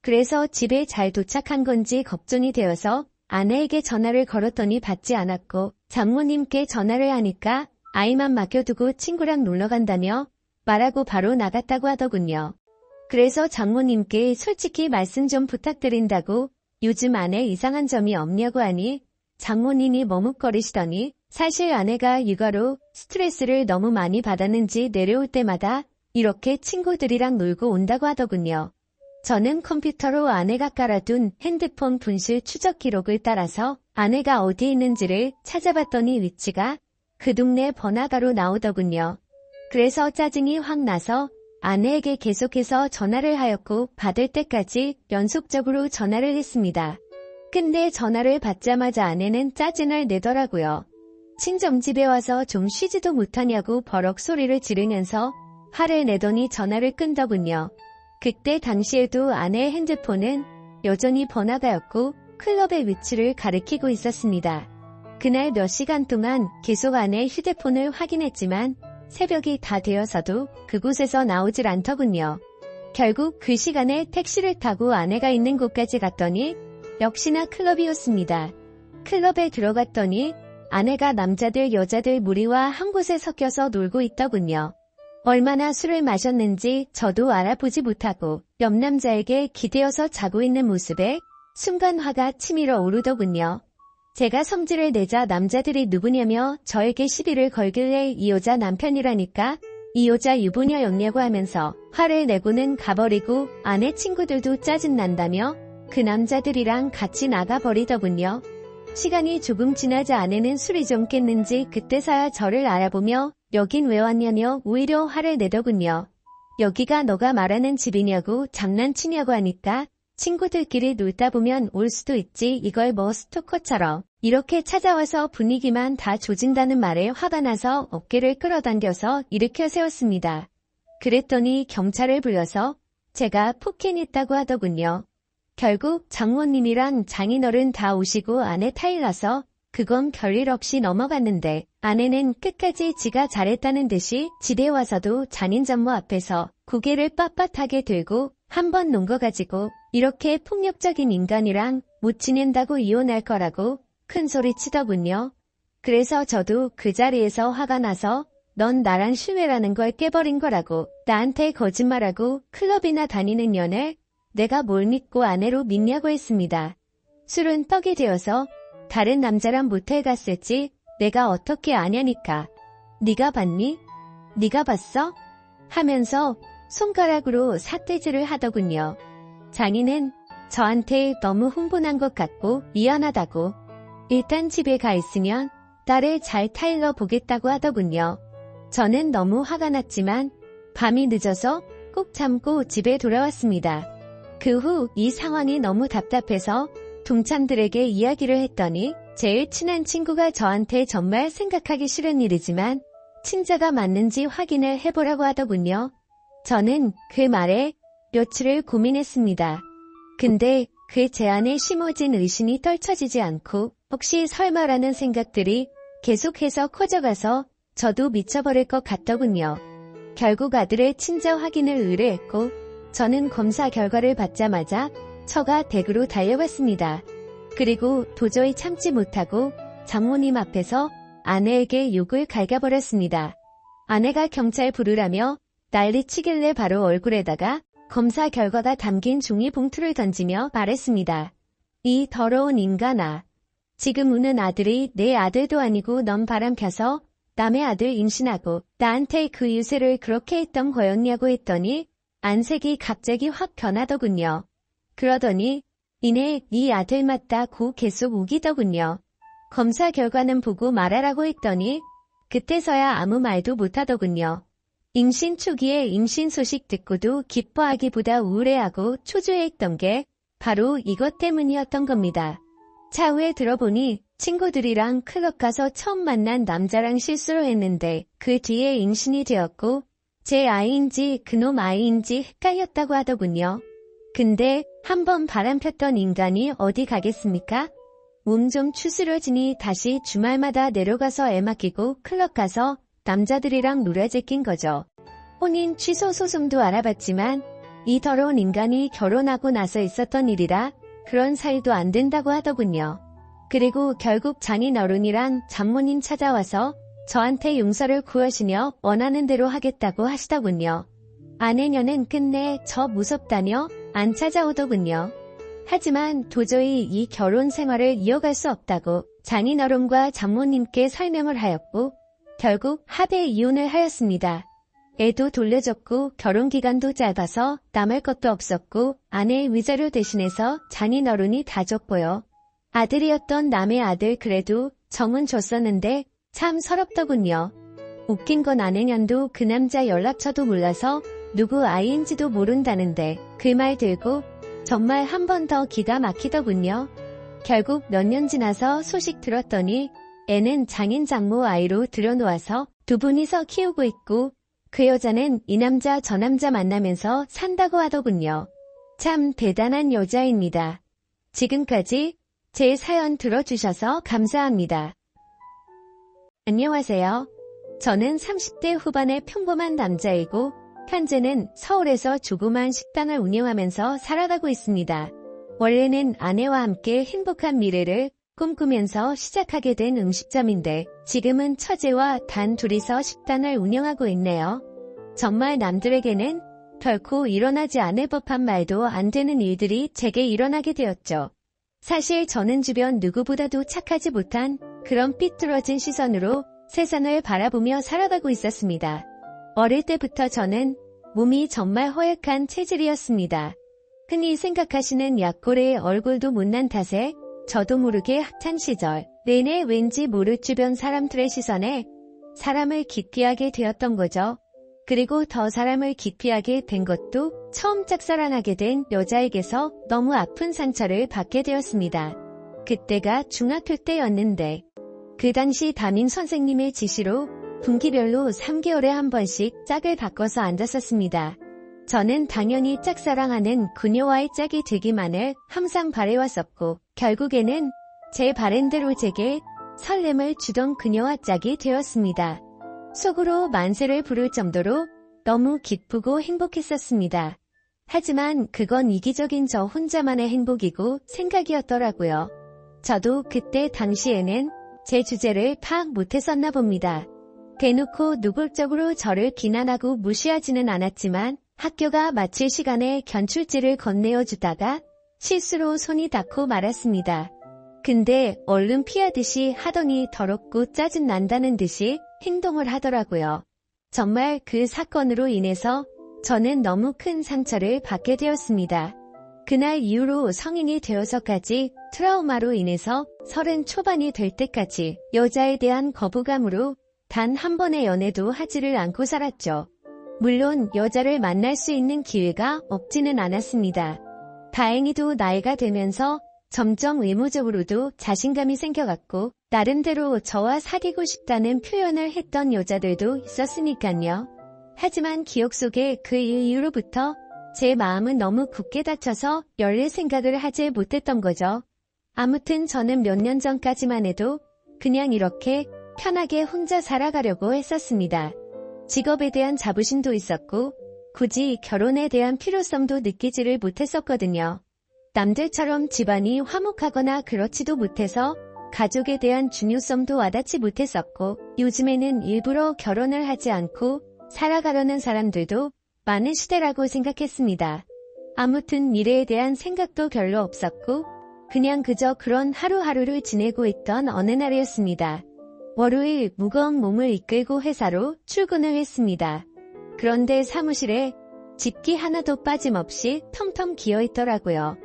[SPEAKER 1] 그래서 집에 잘 도착한 건지 걱정이 되어서 아내에게 전화를 걸었더니 받지 않았고 장모님께 전화를 하니까 아이만 맡겨두고 친구랑 놀러간다며 말하고 바로 나갔다고 하더군요. 그래서 장모님께 솔직히 말씀 좀 부탁드린다고 요즘 아내 이상한 점이 없냐고 하니 장모님이 머뭇거리시더니 사실 아내가 육아로 스트레스를 너무 많이 받았는지 내려올 때마다 이렇게 친구들이랑 놀고 온다고 하더군요. 저는 컴퓨터로 아내가 깔아둔 핸드폰 분실 추적 기록을 따라서 아내가 어디에 있는지를 찾아봤더니 위치가 그 동네 번화가로 나오더군요. 그래서 짜증이 확 나서 아내에게 계속해서 전화를 하였고 받을 때까지 연속적으로 전화를 했습니다. 근데 전화를 받자마자 아내는 짜증을 내더라고요. 친정집에 와서 좀 쉬지도 못하냐고 버럭 소리를 지르면서 화를 내더니 전화를 끈더군요. 그때 당시에도 아내의 핸드폰은 여전히 번화가였고 클럽의 위치를 가리키고 있었습니다. 그날 몇 시간 동안 계속 아내의 휴대폰을 확인했지만 새벽이 다 되어서도 그곳에서 나오질 않더군요. 결국 그 시간에 택시를 타고 아내가 있는 곳까지 갔더니 역시나 클럽이었습니다. 클럽에 들어갔더니 아내가 남자들 여자들 무리와 한 곳에 섞여서 놀고 있더군요. 얼마나 술을 마셨는지 저도 알아보지 못하고 옆 남자에게 기대어서 자고 있는 모습에 순간 화가 치밀어 오르더군요. 제가 성질을 내자 남자들이 누구냐며 저에게 시비를 걸길래 이 여자 남편이라니까 이 여자 유부녀였냐고 하면서 화를 내고는 가버리고 아내 친구들도 짜증난다며 그 남자들이랑 같이 나가버리더군요. 시간이 조금 지나자 아내는 술이 좀 깼는지 그때서야 저를 알아보며 여긴 왜 왔냐며 오히려 화를 내더군요. 여기가 너가 말하는 집이냐고 장난치냐고 하니까 친구들끼리 놀다 보면 올 수도 있지 이걸 뭐 스토커처럼 이렇게 찾아와서 분위기만 다 조진다는 말에 화가 나서 어깨를 끌어당겨서 일으켜 세웠습니다. 그랬더니 경찰을 불러서 제가 폭행했다고 하더군요. 결국 장모님이랑 장인어른 다 오시고 아내 타일라서 그건 별일 없이 넘어갔는데 아내는 끝까지 지가 잘했다는 듯이 집에 와서도 장인장모 앞에서 고개를 빳빳하게 들고 한 번 논 거 가지고 이렇게 폭력적인 인간이랑 못 지낸다고 이혼할 거라고 큰 소리 치더군요. 그래서 저도 그 자리에서 화가 나서 넌 나랑 신뢰라는 걸 깨버린 거라고 나한테 거짓말하고 클럽이나 다니는 년을 내가 뭘 믿고 아내로 믿냐고 했습니다. 술은 떡이 되어서 다른 남자랑 모텔 갔을지 내가 어떻게 아냐니까. 네가 봤니? 네가 봤어? 하면서 손가락으로 삿대질을 하더군요. 장인은 저한테 너무 흥분한 것 같고 미안하다고 일단 집에 가 있으면 딸을 잘 타일러 보겠다고 하더군요. 저는 너무 화가 났지만 밤이 늦어서 꼭 참고 집에 돌아왔습니다. 그 후 이 상황이 너무 답답해서 동창들에게 이야기를 했더니 제일 친한 친구가 저한테 정말 생각하기 싫은 일이지만 친자가 맞는지 확인을 해보라고 하더군요. 저는 그 말에 며칠을 고민했습니다. 근데 그 제안에 심어진 의심이 떨쳐지지 않고 혹시 설마라는 생각들이 계속해서 커져가서 저도 미쳐버릴 것 같더군요. 결국 아들의 친자 확인을 의뢰했고 저는 검사 결과를 받자마자 처가 댁으로 달려갔습니다. 그리고 도저히 참지 못하고 장모님 앞에서 아내에게 욕을 갈겨버렸습니다. 아내가 경찰 부르라며 난리치길래 바로 얼굴에다가 검사 결과가 담긴 종이 봉투를 던지며 말했습니다. 이 더러운 인간아. 지금 우는 아들이 내 아들도 아니고 넌 바람 펴서 남의 아들 임신하고 나한테 그 유세를 그렇게 했던 거였냐고 했더니 안색이 갑자기 확 변하더군요. 그러더니 이내 네 아들 맞다고 계속 우기더군요. 검사 결과는 보고 말하라고 했더니 그때서야 아무 말도 못하더군요. 임신 초기에 임신 소식 듣고도 기뻐하기보다 우울해하고 초조해했던 게 바로 이것 때문이었던 겁니다. 차후에 들어보니 친구들이랑 클럽 가서 처음 만난 남자랑 실수를 했는데 그 뒤에 임신이 되었고 제 아이인지 그놈 아이인지 헷갈렸다고 하더군요. 근데 한번 바람 폈던 인간이 어디 가겠습니까? 몸 좀 추스러지니 다시 주말마다 내려가서 애 맡기고 클럽 가서 남자들이랑 놀아제낀 거죠. 혼인 취소 소송도 알아봤지만 이 더러운 인간이 결혼하고 나서 있었던 일이라 그런 사이도 안 된다고 하더군요. 그리고 결국 장인어른이랑 장모님 찾아와서 저한테 용서를 구하시며 원하는 대로 하겠다고 하시더군요. 아내녀는 끝내 저 무섭다며 안 찾아오더군요. 하지만 도저히 이 결혼 생활을 이어갈 수 없다고 장인어른과 장모님께 설명을 하였고 결국 합의 이혼을 하였습니다. 애도 돌려줬고 결혼기간도 짧아서 남을 것도 없었고 아내의 위자료 대신해서 장인어른이 다 줬고요. 아들이었던 남의 아들 그래도 정은 줬었는데 참 서럽더군요. 웃긴 건 아내년도 그 남자 연락처도 몰라서 누구 아이인지도 모른다는데 그 말 들고 정말 한 번 더 기가 막히더군요. 결국 몇 년 지나서 소식 들었더니 애는 장인 장모 아이로 들여놓아서 두 분이서 키우고 있고 그 여자는 이 남자 저 남자 만나면서 산다고 하더군요. 참 대단한 여자입니다. 지금까지 제 사연 들어주셔서 감사합니다. 안녕하세요. 저는 30대 후반의 평범한 남자이고 현재는 서울에서 조그만 식당을 운영하면서 살아가고 있습니다. 원래는 아내와 함께 행복한 미래를 꿈꾸면서 시작하게 된 음식점인데 지금은 처제와 단 둘이서 식당을 운영하고 있네요. 정말 남들에게는 결코 일어나지 않을 법한 말도 안 되는 일들이 제게 일어나게 되었죠. 사실 저는 주변 누구보다도 착하지 못한 그런 삐뚤어진 시선으로 세상을 바라보며 살아가고 있었습니다. 어릴 때부터 저는 몸이 정말 허약한 체질이었습니다. 흔히 생각하시는 약골의 얼굴도 못난 탓에 저도 모르게 학창시절 내내 왠지 모를 주변 사람들의 시선에 사람을 기피하게 되었던 거죠. 그리고 더 사람을 기피하게 된 것도 처음 짝사랑하게 된 여자에게서 너무 아픈 상처를 받게 되었습니다. 그때가 중학교 때였는데 그 당시 담임 선생님의 지시로 분기별로 3개월에 한 번씩 짝을 바꿔서 앉았었습니다. 저는 당연히 짝사랑하는 그녀와의 짝이 되기만을 항상 바래왔었고 결국에는 제 바램대로 제게 설렘을 주던 그녀와 짝이 되었습니다. 속으로 만세를 부를 정도로 너무 기쁘고 행복했었습니다. 하지만 그건 이기적인 저 혼자만의 행복이고 생각이었더라고요. 저도 그때 당시에는 제 주제를 파악 못했었나 봅니다. 대놓고 노골적으로 저를 비난하고 무시하지는 않았지만 학교가 마칠 시간에 견출지를 건네어 주다가 실수로 손이 닿고 말았습니다. 근데 얼른 피하듯이 하더니 더럽고 짜증난다는 듯이 행동을 하더라고요. 정말 그 사건으로 인해서 저는 너무 큰 상처를 받게 되었습니다. 그날 이후로 성인이 되어서까지 트라우마로 인해서 30 초반이 될 때까지 여자에 대한 거부감으로 단 한 번의 연애도 하지를 않고 살았죠. 물론 여자를 만날 수 있는 기회가 없지는 않았습니다. 다행히도 나이가 들면서 점점 외모적으로도 자신감이 생겨갔고 나름대로 저와 사귀고 싶다는 표현을 했던 여자들도 있었으니까요. 하지만 기억 속에 그 이후로부터 제 마음은 너무 굳게 닫혀서 열릴 생각을 하지 못했던 거죠. 아무튼 저는 몇 년 전까지만 해도 그냥 이렇게 편하게 혼자 살아가려고 했었습니다. 직업에 대한 자부심도 있었고 굳이 결혼에 대한 필요성도 느끼지를 못했었거든요. 남들처럼 집안이 화목하거나 그렇지도 못해서 가족에 대한 중요성도 와닿지 못했었고 요즘에는 일부러 결혼을 하지 않고 살아가려는 사람들도 많은 시대라고 생각했습니다. 아무튼 미래에 대한 생각도 별로 없었고 그냥 그저 그런 하루하루를 지내고 있던 어느 날이었습니다. 월요일 무거운 몸을 이끌고 회사로 출근을 했습니다. 그런데 사무실에 집기 하나도 빠짐없이 텅텅 비어 있더라고요.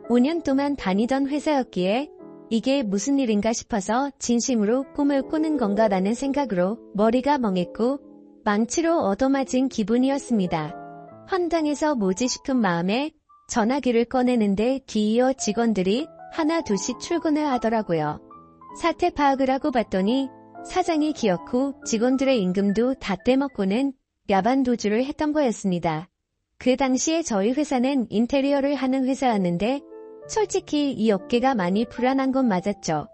[SPEAKER 1] 5년 동안 다니던 회사였기에 이게 무슨 일인가 싶어서 진심으로 꿈을 꾸는 건가라는 생각으로 머리가 멍했고 망치로 얻어맞은 기분이었습니다. 황당해서 뭐지 싶은 마음에 전화기를 꺼내는데 뒤이어 직원들이 하나 둘씩 출근을 하더라고요. 사태 파악을 하고 봤더니 사장이 기어코 직원들의 임금도 다 떼먹고는 야반도주를 했던 거였습니다. 그 당시에 저희 회사는 인테리어를 하는 회사였는데 솔직히 이 업계가 많이 불안한 건 맞았죠.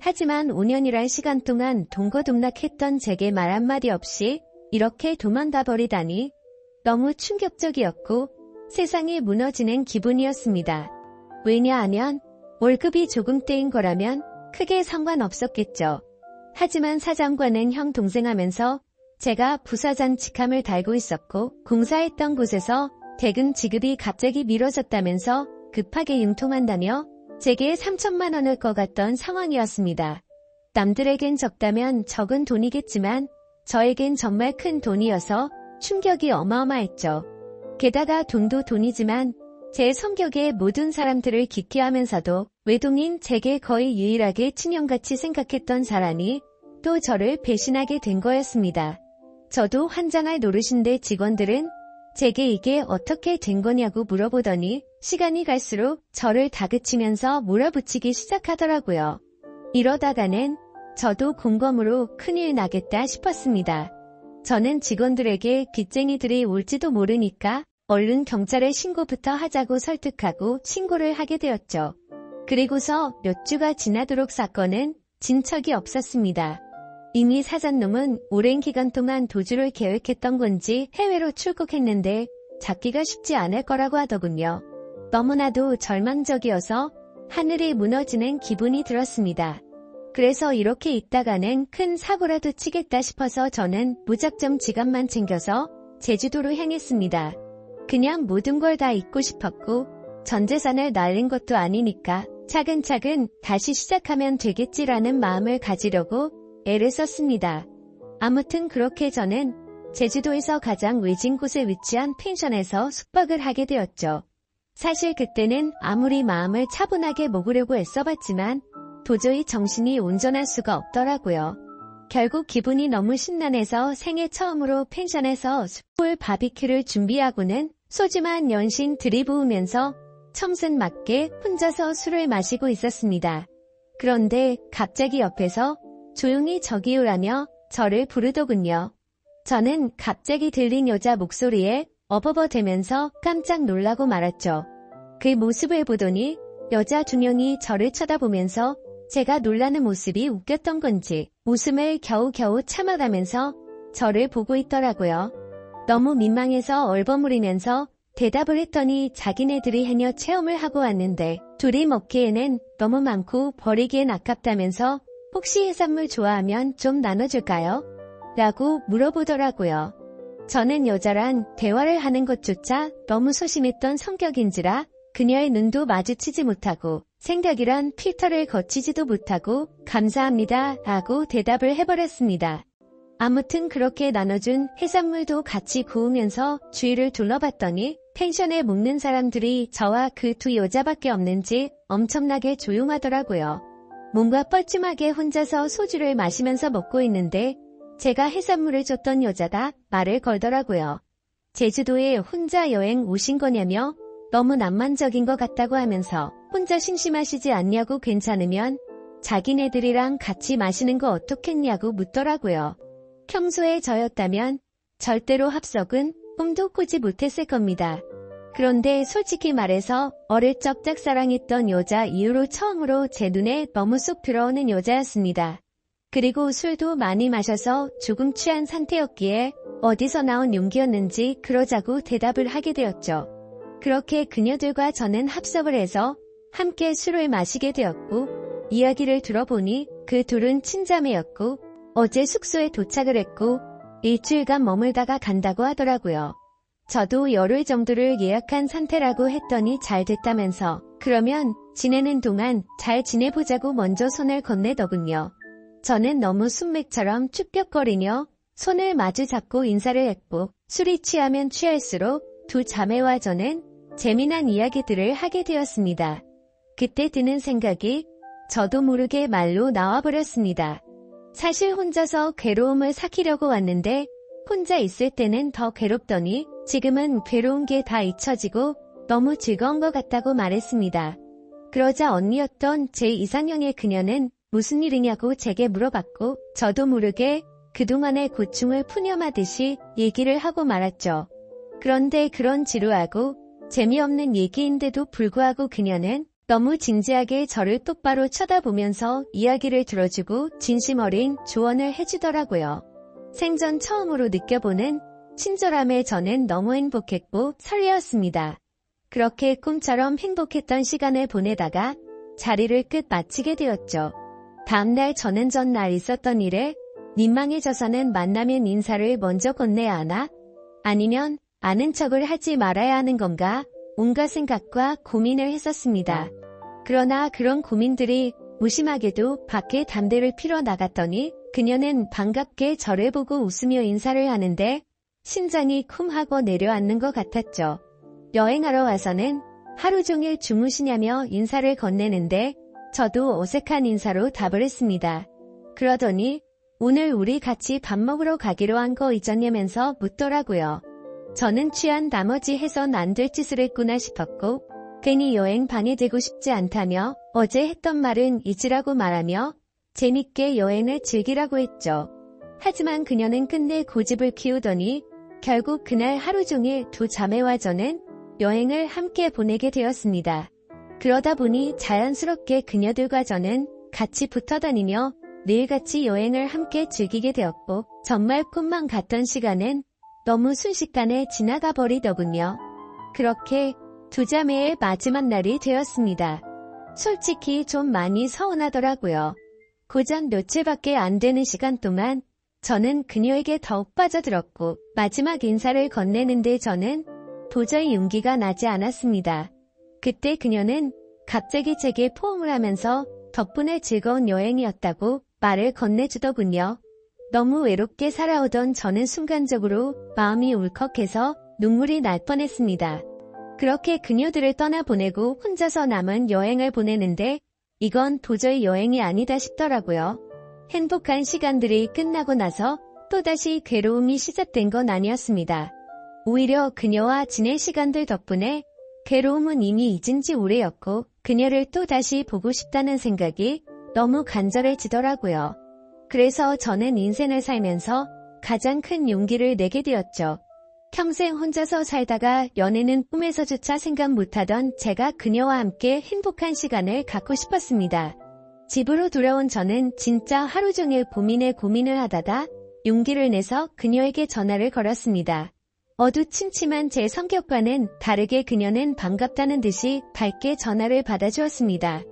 [SPEAKER 1] 하지만 5년이란 시간 동안 동거동락했던 제게 말 한마디 없이 이렇게 도망가 버리다니 너무 충격적이었고 세상이 무너지는 기분이었습니다. 왜냐하면 월급이 조금 떼인 거라면 크게 상관없었겠죠. 하지만 사장과는 형 동생 하면서 제가 부사장 직함을 달고 있었고 공사했던 곳에서 대금 지급이 갑자기 미뤄졌다면서 급하게 융통한다며 제게 3천만 원을 꺼갔던 상황이었습니다. 남들에겐 적다면 적은 돈이겠지만 저에겐 정말 큰 돈이어서 충격이 어마어마했죠. 게다가 돈도 돈이지만 제 성격에 모든 사람들을 기피하면서도 외동인 제게 거의 유일하게 친형같이 생각했던 사람이 또 저를 배신하게 된 거였습니다. 저도 환장할 노릇인데 직원들은 제게 이게 어떻게 된 거냐고 물어보더니 시간이 갈수록 저를 다그치면서 몰아붙이기 시작하더라고요. 이러다가는 저도 공범으로 큰일 나겠다 싶었습니다. 저는 직원들에게 빚쟁이들이 올지도 모르니까 얼른 경찰에 신고부터 하자고 설득하고 신고를 하게 되었죠. 그리고서 몇 주가 지나도록 사건은 진척이 없었습니다. 이미 사장놈은 오랜 기간 동안 도주를 계획했던 건지 해외로 출국했는데 잡기가 쉽지 않을 거라고 하더군요. 너무나도 절망적이어서 하늘이 무너지는 기분이 들었습니다. 그래서 이렇게 있다가는 큰 사고라도 치겠다 싶어서 저는 무작정 지갑만 챙겨서 제주도로 향했습니다. 그냥 모든 걸 다 잊고 싶었고 전 재산을 날린 것도 아니니까 차근차근 다시 시작하면 되겠지라는 마음을 가지려고 애를 썼습니다. 아무튼 그렇게 저는 제주도에서 가장 외진 곳에 위치한 펜션에서 숙박을 하게 되었죠. 사실 그때는 아무리 마음을 차분하게 먹으려고 애써봤지만 도저히 정신이 온전할 수가 없더라고요. 결국 기분이 너무 신나해서 생애 처음으로 펜션에서 숯불 바비큐를 준비하고는 소주만 연신 들이부으면서 청승 맞게 혼자서 술을 마시고 있었습니다. 그런데 갑자기 옆에서 조용히 저기요라며 저를 부르더군요. 저는 갑자기 들린 여자 목소리에 어버버대면서 깜짝 놀라고 말았죠. 그 모습을 보더니 여자 2명이 저를 쳐다보면서 제가 놀라는 모습이 웃겼던 건지 웃음을 겨우겨우 참아가면서 저를 보고 있더라고요. 너무 민망해서 얼버무리면서 대답을 했더니 자기네들이 해녀 체험을 하고 왔는데 둘이 먹기에는 너무 많고 버리기엔 아깝다면서 혹시 해산물 좋아하면 좀 나눠줄까요? 라고 물어보더라고요. 저는 여자란 대화를 하는 것조차 너무 소심했던 성격인지라 그녀의 눈도 마주치지 못하고 생각이란 필터를 거치지도 못하고 감사합니다 라고 대답을 해버렸습니다. 아무튼 그렇게 나눠준 해산물도 같이 구우면서 주위를 둘러봤더니 펜션에 묵는 사람들이 저와 그 2 여자밖에 없는지 엄청나게 조용하더라고요. 뭔가 뻘쭘하게 혼자서 소주를 마시면서 먹고 있는데 제가 해산물을 줬던 여자가 말을 걸더라고요. 제주도에 혼자 여행 오신 거냐며 너무 낭만적인 것 같다고 하면서 혼자 심심하시지 않냐고 괜찮으면 자기네들이랑 같이 마시는 거 어떻겠냐고 묻더라고요. 평소에 저였다면 절대로 합석은 꿈도 꾸지 못했을 겁니다. 그런데 솔직히 말해서 어릴 적 짝사랑했던 여자 이후로 처음으로 제 눈에 너무 쏙 들어오는 여자였습니다. 그리고 술도 많이 마셔서 조금 취한 상태였기에 어디서 나온 용기였는지 그러자고 대답을 하게 되었죠. 그렇게 그녀들과 저는 합석을 해서 함께 술을 마시게 되었고 이야기를 들어보니 그 둘은 친자매였고 어제 숙소에 도착을 했고 일주일간 머물다가 간다고 하더라고요. 저도 열흘 정도를 예약한 상태라고 했더니 잘 됐다면서 그러면 지내는 동안 잘 지내보자고 먼저 손을 건네더군요. 저는 너무 순맥처럼 쭈뼛거리며 손을 마주 잡고 인사를 했고 술이 취하면 취할수록 2 자매와 저는 재미난 이야기들을 하게 되었습니다. 그때 드는 생각이 저도 모르게 말로 나와버렸습니다. 사실 혼자서 괴로움을 삭히려고 왔는데 혼자 있을 때는 더 괴롭더니 지금은 괴로운 게 다 잊혀지고 너무 즐거운 것 같다고 말했습니다. 그러자 언니였던 제 이상형의 그녀는 무슨 일이냐고 제게 물어봤고 저도 모르게 그동안의 고충을 푸념하듯이 얘기를 하고 말았죠. 그런데 그런 지루하고 재미없는 얘기인데도 불구하고 그녀는 너무 진지하게 저를 똑바로 쳐다보면서 이야기를 들어주고 진심 어린 조언을 해주더라고요. 생전 처음으로 느껴보는 친절함에 저는 너무 행복했고 설레었습니다. 그렇게 꿈처럼 행복했던 시간을 보내다가 자리를 끝 마치게 되었죠. 다음날 저는 전날 있었던 일에 민망해져서는 만나면 인사를 먼저 건네야 하나? 아니면 아는 척을 하지 말아야 하는 건가? 온갖 생각과 고민을 했었습니다. 그러나 그런 고민들이 무심하게도 밖에 담배를 피러 나갔더니 그녀는 반갑게 저를 보고 웃으며 인사를 하는데 심장이 쿵 하고 내려앉는 것 같았죠. 여행하러 와서는 하루 종일 주무시냐며 인사를 건네는데 저도 어색한 인사로 답을 했습니다. 그러더니 오늘 우리 같이 밥 먹으러 가기로 한 거 잊었냐면서 묻더라고요. 저는 취한 나머지 해선 안 될 짓을 했구나 싶었고 괜히 여행 방해되고 싶지 않다며 어제 했던 말은 잊으라고 말하며 재밌게 여행을 즐기라고 했죠. 하지만 그녀는 끝내 고집을 키우더니 결국 그날 하루 종일 2 자매와 저는 여행을 함께 보내게 되었습니다. 그러다 보니 자연스럽게 그녀들과 저는 같이 붙어다니며 매일같이 여행을 함께 즐기게 되었고 정말 꿈만 같던 시간은 너무 순식간에 지나가 버리더군요. 그렇게 2 자매의 마지막 날이 되었습니다. 솔직히 좀 많이 서운하더라고요. 고작 며칠밖에 안 되는 시간 동안 저는 그녀에게 더욱 빠져들었고 마지막 인사를 건네는데 저는 도저히 용기가 나지 않았습니다. 그때 그녀는 갑자기 제게 포옹을 하면서 덕분에 즐거운 여행이었다고 말을 건네주더군요. 너무 외롭게 살아오던 저는 순간적으로 마음이 울컥해서 눈물이 날 뻔했습니다. 그렇게 그녀들을 떠나보내고 혼자서 남은 여행을 보내는데 이건 도저히 여행이 아니다 싶더라고요. 행복한 시간들이 끝나고 나서 또다시 괴로움이 시작된 건 아니었습니다. 오히려 그녀와 지낸 시간들 덕분에 괴로움은 이미 잊은 지 오래였고 그녀를 또다시 보고 싶다는 생각이 너무 간절해지더라고요. 그래서 저는 인생을 살면서 가장 큰 용기를 내게 되었죠. 평생 혼자서 살다가 연애는 꿈에서조차 생각 못하던 제가 그녀와 함께 행복한 시간을 갖고 싶었습니다. 집으로 돌아온 저는 진짜 하루 종일 고민을 하다가 용기를 내서 그녀에게 전화를 걸었습니다. 어두침침한 제 성격과는 다르게 그녀는 반갑다는 듯이 밝게 전화를 받아주었습니다.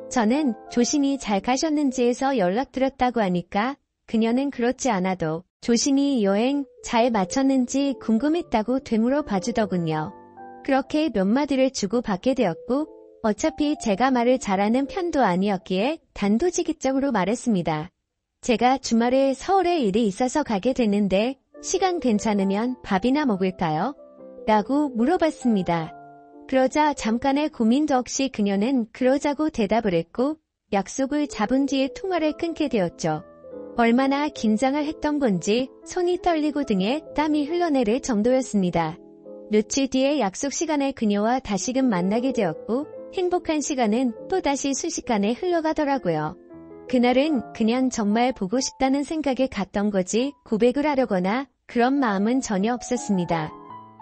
[SPEAKER 1] 저는 조심히 잘 가셨는지 해서 연락드렸다고 하니까 그녀는 그렇지 않아도 조심히 여행 잘 마쳤는지 궁금했다고 되물어 봐주더군요. 그렇게 몇 마디를 주고받게 되었고 어차피 제가 말을 잘하는 편도 아니었기에 단도직입적으로 말했습니다. 제가 주말에 서울에 일이 있어서 가게 됐는데 시간 괜찮으면 밥이나 먹을까요? 라고 물어봤습니다. 그러자 잠깐의 고민도 없이 그녀는 그러자고 대답을 했고 약속을 잡은 뒤에 통화를 끊게 되었죠. 얼마나 긴장을 했던 건지 손이 떨리고 등에 땀이 흘러내릴 정도였습니다. 며칠 뒤에 약속 시간에 그녀와 다시금 만나게 되었고 행복한 시간은 또다시 순식간에 흘러가더라고요. 그날은 그냥 정말 보고 싶다는 생각에 갔던 거지 고백을 하려거나 그런 마음은 전혀 없었습니다.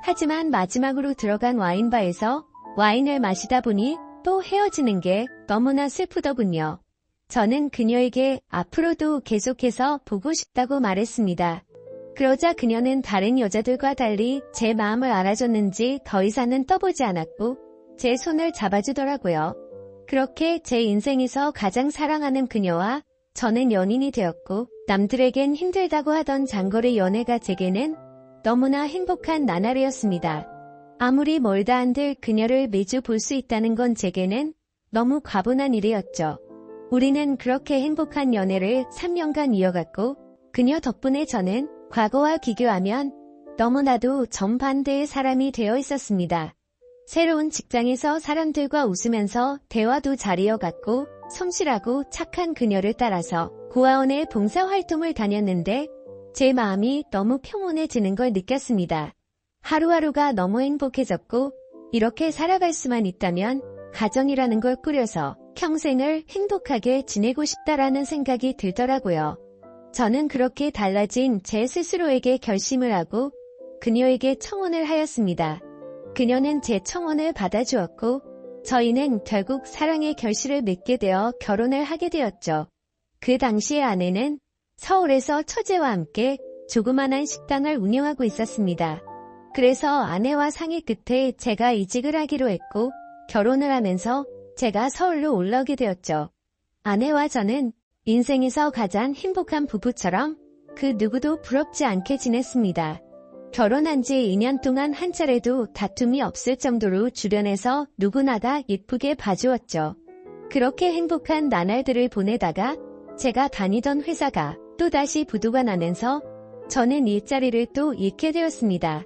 [SPEAKER 1] 하지만 마지막으로 들어간 와인바에서 와인을 마시다 보니 또 헤어지는 게 너무나 슬프더군요. 저는 그녀에게 앞으로도 계속해서 보고 싶다고 말했습니다. 그러자 그녀는 다른 여자들과 달리 제 마음을 알아줬는지 더 이상은 떠보지 않았고 제 손을 잡아주더라고요. 그렇게 제 인생에서 가장 사랑하는 그녀와 저는 연인이 되었고 남들에겐 힘들다고 하던 장거리 연애가 제게는 너무나 행복한 나날이었습니다. 아무리 멀다 한들 그녀를 매주 볼 수 있다는 건 제게는 너무 과분한 일이었죠. 우리는 그렇게 행복한 연애를 3년간 이어갔고 그녀 덕분에 저는 과거와 비교하면 너무나도 정반대의 사람이 되어 있었습니다. 새로운 직장에서 사람들과 웃으면서 대화도 잘 이어갔고 성실하고 착한 그녀를 따라서 고아원의 봉사활동을 다녔는데 제 마음이 너무 평온해지는 걸 느꼈습니다. 하루하루가 너무 행복해졌고 이렇게 살아갈 수만 있다면 가정이라는 걸 꾸려서 평생을 행복하게 지내고 싶다라는 생각이 들더라고요. 저는 그렇게 달라진 제 스스로에게 결심을 하고 그녀에게 청혼을 하였습니다. 그녀는 제 청혼을 받아주었고 저희는 결국 사랑의 결실을 맺게 되어 결혼을 하게 되었죠. 그 당시에 아내는 서울에서 처제와 함께 조그만한 식당을 운영하고 있었습니다. 그래서 아내와 상의 끝에 제가 이직을 하기로 했고 결혼을 하면서 제가 서울로 올라오게 되었죠. 아내와 저는 인생에서 가장 행복한 부부처럼 그 누구도 부럽지 않게 지냈습니다. 결혼한 지 2년 동안 한 차례도 다툼이 없을 정도로 주변에서 누구나 다 예쁘게 봐주었죠. 그렇게 행복한 나날들을 보내다가 제가 다니던 회사가 또다시 부도가 나면서 저는 일자리를 또 잃게 되었습니다.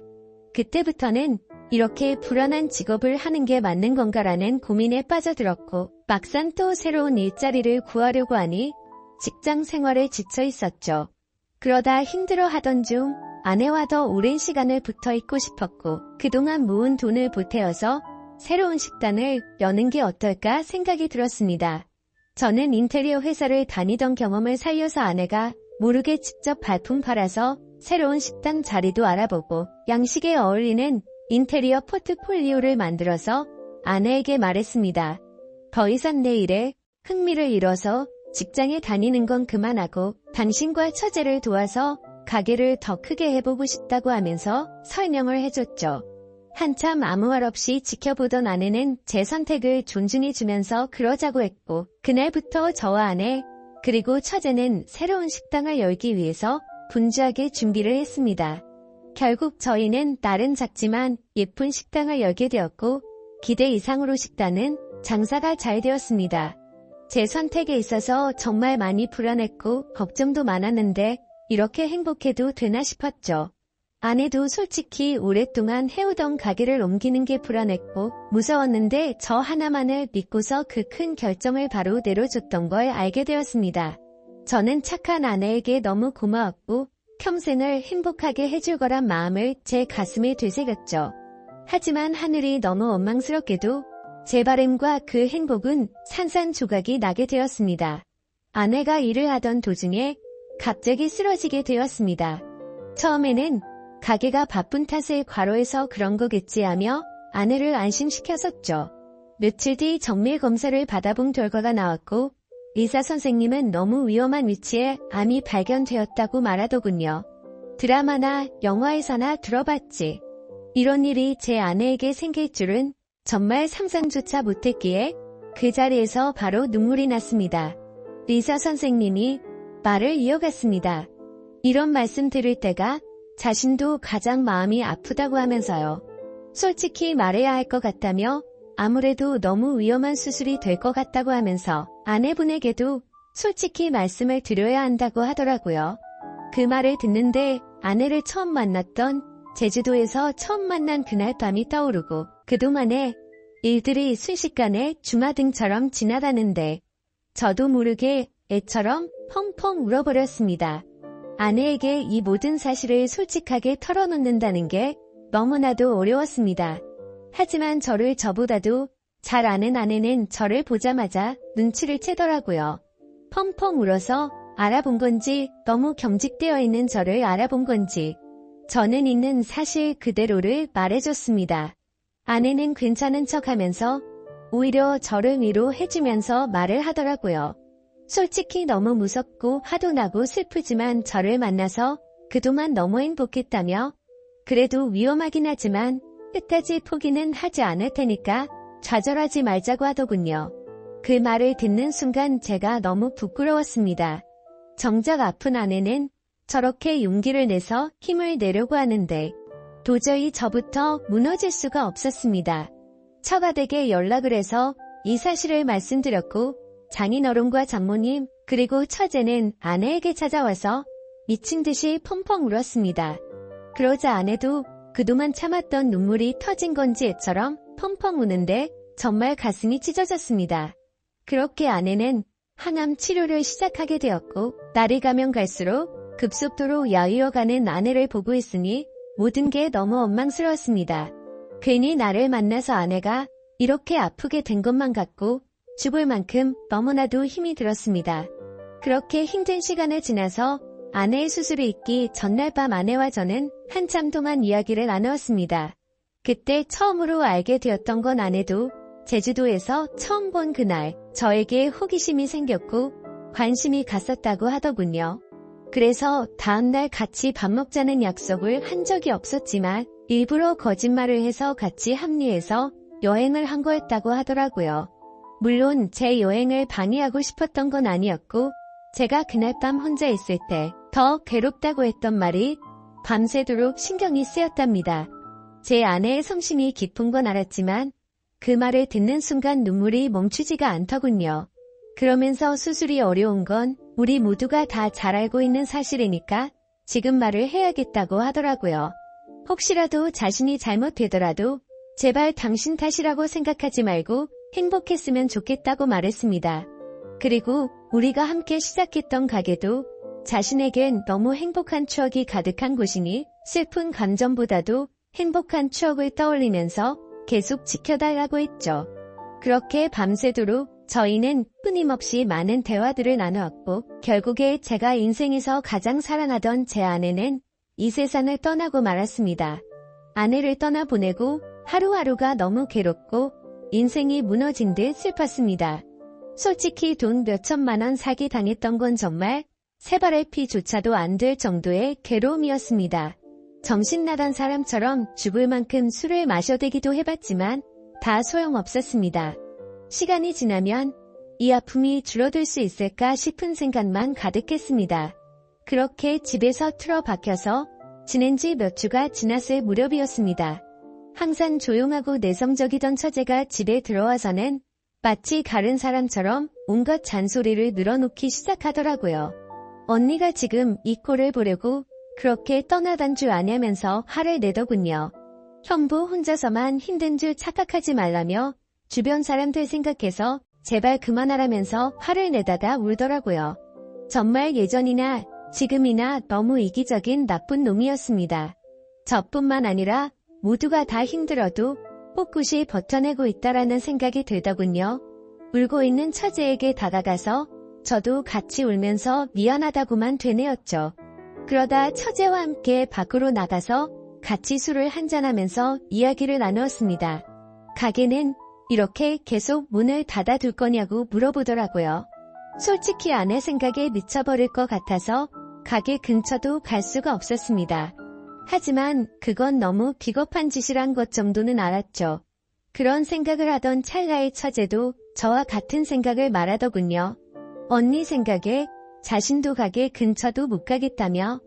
[SPEAKER 1] 그때부터는 이렇게 불안한 직업을 하는 게 맞는 건가라는 고민에 빠져들었고 막상 또 새로운 일자리를 구하려고 하니 직장 생활에 지쳐 있었죠. 그러다 힘들어하던 중 아내와 더 오랜 시간을 붙어 있고 싶었고 그동안 모은 돈을 보태어서 새로운 식당을 여는 게 어떨까 생각이 들었습니다. 저는 인테리어 회사를 다니던 경험을 살려서 아내가 모르게 직접 발품 팔아서 새로운 식당 자리도 알아보고 양식에 어울리는 인테리어 포트폴리오를 만들어서 아내에게 말했습니다. 더 이상 내 일에 흥미를 잃어서 직장에 다니는 건 그만하고 당신과 처제를 도와서 가게를 더 크게 해보고 싶다고 하면서 설명을 해줬죠. 한참 아무 말 없이 지켜보던 아내는 제 선택을 존중해주면서 그러자고 했고 그날부터 저와 아내 그리고 처제는 새로운 식당을 열기 위해서 분주하게 준비를 했습니다. 결국 저희는 날은 작지만 예쁜 식당을 열게 되었고 기대 이상으로 식단은 장사가 잘 되었습니다. 제 선택에 있어서 정말 많이 불안했고 걱정도 많았는데 이렇게 행복해도 되나 싶었죠. 아내도 솔직히 오랫동안 해오던 가게를 옮기는 게 불안했고 무서웠는데 저 하나만을 믿고서 그 큰 결정을 바로 내려줬던 걸 알게 되었습니다. 저는 착한 아내에게 너무 고마웠고 평생을 행복하게 해줄 거란 마음을 제 가슴에 되새겼죠. 하지만 하늘이 너무 원망스럽게도 제 바람과 그 행복은 산산조각이 나게 되었습니다. 아내가 일을 하던 도중에 갑자기 쓰러지게 되었습니다. 처음에는 가게가 바쁜 탓에 과로해서 그런 거겠지 하며 아내를 안심시켰었죠. 며칠 뒤 정밀 검사를 받아본 결과가 나왔고 의사 선생님은 너무 위험한 위치에 암이 발견되었다고 말하더군요. 드라마나 영화에서나 들어봤지. 이런 일이 제 아내에게 생길 줄은 정말 상상조차 못했기에 그 자리에서 바로 눈물이 났습니다. 의사 선생님이 말을 이어갔습니다. 이런 말씀 들을 때가 자신도 가장 마음이 아프다고 하면서요. 솔직히 말해야 할 것 같다며 아무래도 너무 위험한 수술이 될 것 같다고 하면서 아내분에게도 솔직히 말씀을 드려야 한다고 하더라고요. 그 말을 듣는데 아내를 처음 만났던 제주도에서 처음 만난 그날 밤이 떠오르고 그동안의 일들이 순식간에 주마등처럼 지나가는데 저도 모르게 애처럼 펑펑 울어버렸습니다. 아내에게 이 모든 사실을 솔직하게 털어놓는다는 게 너무나도 어려웠습니다. 하지만 저를 저보다도 잘 아는 아내는 저를 보자마자 눈치를 채더라고요. 펑펑 울어서 알아본 건지 너무 경직되어 있는 저를 알아본 건지 저는 있는 사실 그대로를 말해줬습니다. 아내는 괜찮은 척하면서 오히려 저를 위로해주면서 말을 하더라고요. 솔직히 너무 무섭고 화도 나고 슬프지만 저를 만나서 그동안 너무 행복했다며 그래도 위험하긴 하지만 끝까지 포기는 하지 않을 테니까 좌절하지 말자고 하더군요. 그 말을 듣는 순간 제가 너무 부끄러웠습니다. 정작 아픈 아내는 저렇게 용기를 내서 힘을 내려고 하는데 도저히 저부터 무너질 수가 없었습니다. 처가댁에 연락을 해서 이 사실을 말씀드렸고 장인어른과 장모님 그리고 처제는 아내에게 찾아와서 미친 듯이 펑펑 울었습니다. 그러자 아내도 그동안 참았던 눈물이 터진 건지 애처럼 펑펑 우는데 정말 가슴이 찢어졌습니다. 그렇게 아내는 항암 치료를 시작하게 되었고 날이 가면 갈수록 급속도로 야위어가는 아내를 보고 있으니 모든 게 너무 원망스러웠습니다. 괜히 나를 만나서 아내가 이렇게 아프게 된 것만 같고 죽을 만큼 너무나도 힘이 들었습니다. 그렇게 힘든 시간을 지나서 아내의 수술이 있기 전날 밤 아내와 저는 한참 동안 이야기를 나누었습니다. 그때 처음으로 알게 되었던 건 아내도 제주도에서 처음 본 그날 저에게 호기심이 생겼고 관심이 갔었다고 하더군요. 그래서 다음날 같이 밥 먹자는 약속을 한 적이 없었지만 일부러 거짓말을 해서 같이 합리해서 여행을 한 거였다고 하더라고요. 물론 제 여행을 방해하고 싶었던 건 아니었고 제가 그날 밤 혼자 있을 때 더 괴롭다고 했던 말이 밤새도록 신경이 쓰였답니다. 제 아내의 성심이 깊은 건 알았지만 그 말을 듣는 순간 눈물이 멈추지가 않더군요. 그러면서 수술이 어려운 건 우리 모두가 다 잘 알고 있는 사실이니까 지금 말을 해야겠다고 하더라고요. 혹시라도 자신이 잘못되더라도 제발 당신 탓이라고 생각하지 말고 행복했으면 좋겠다고 말했습니다. 그리고 우리가 함께 시작했던 가게도 자신에겐 너무 행복한 추억이 가득한 곳이니 슬픈 감정보다도 행복한 추억을 떠올리면서 계속 지켜달라고 했죠. 그렇게 밤새도록 저희는 끊임없이 많은 대화들을 나누었고 결국에 제가 인생에서 가장 사랑하던 제 아내는 이 세상을 떠나고 말았습니다. 아내를 떠나보내고 하루하루가 너무 괴롭고 인생이 무너진 듯 슬펐습니다. 솔직히 돈 몇천만 원 사기 당했던 건 정말 세발의 피조차도 안 될 정도의 괴로움이었습니다. 정신나간 사람처럼 죽을 만큼 술을 마셔대기도 해봤지만 다 소용없었습니다. 시간이 지나면 이 아픔이 줄어들 수 있을까 싶은 생각만 가득했습니다. 그렇게 집에서 틀어박혀서 지낸 지 몇 주가 지났을 무렵이었습니다. 항상 조용하고 내성적이던 처제가 집에 들어와서는 마치 다른 사람처럼 온갖 잔소리를 늘어놓기 시작하더라고요. 언니가 지금 이 꼴을 보려고 그렇게 떠나간 줄 아냐면서 화를 내더군요. 형부 혼자서만 힘든 줄 착각하지 말라며 주변 사람들 생각해서 제발 그만하라면서 화를 내다가 울더라고요. 정말 예전이나 지금이나 너무 이기적인 나쁜 놈이었습니다. 저뿐만 아니라 모두가 다 힘들어도 꿋꿋이 버텨내고 있다라는 생각이 들더군요. 울고 있는 처제에게 다가가서 저도 같이 울면서 미안하다고만 되뇌었죠. 그러다 처제와 함께 밖으로 나가서 같이 술을 한잔하면서 이야기를 나누었습니다. 가게는 이렇게 계속 문을 닫아둘 거냐고 물어보더라고요. 솔직히 아내 생각에 미쳐버릴 것 같아서 가게 근처도 갈 수가 없었습니다. 하지만 그건 너무 비겁한 짓이란 것 정도는 알았죠. 그런 생각을 하던 찰나의 처제도 저와 같은 생각을 말하더군요. 언니 생각에 자신도 가게 근처도 못 가겠다며.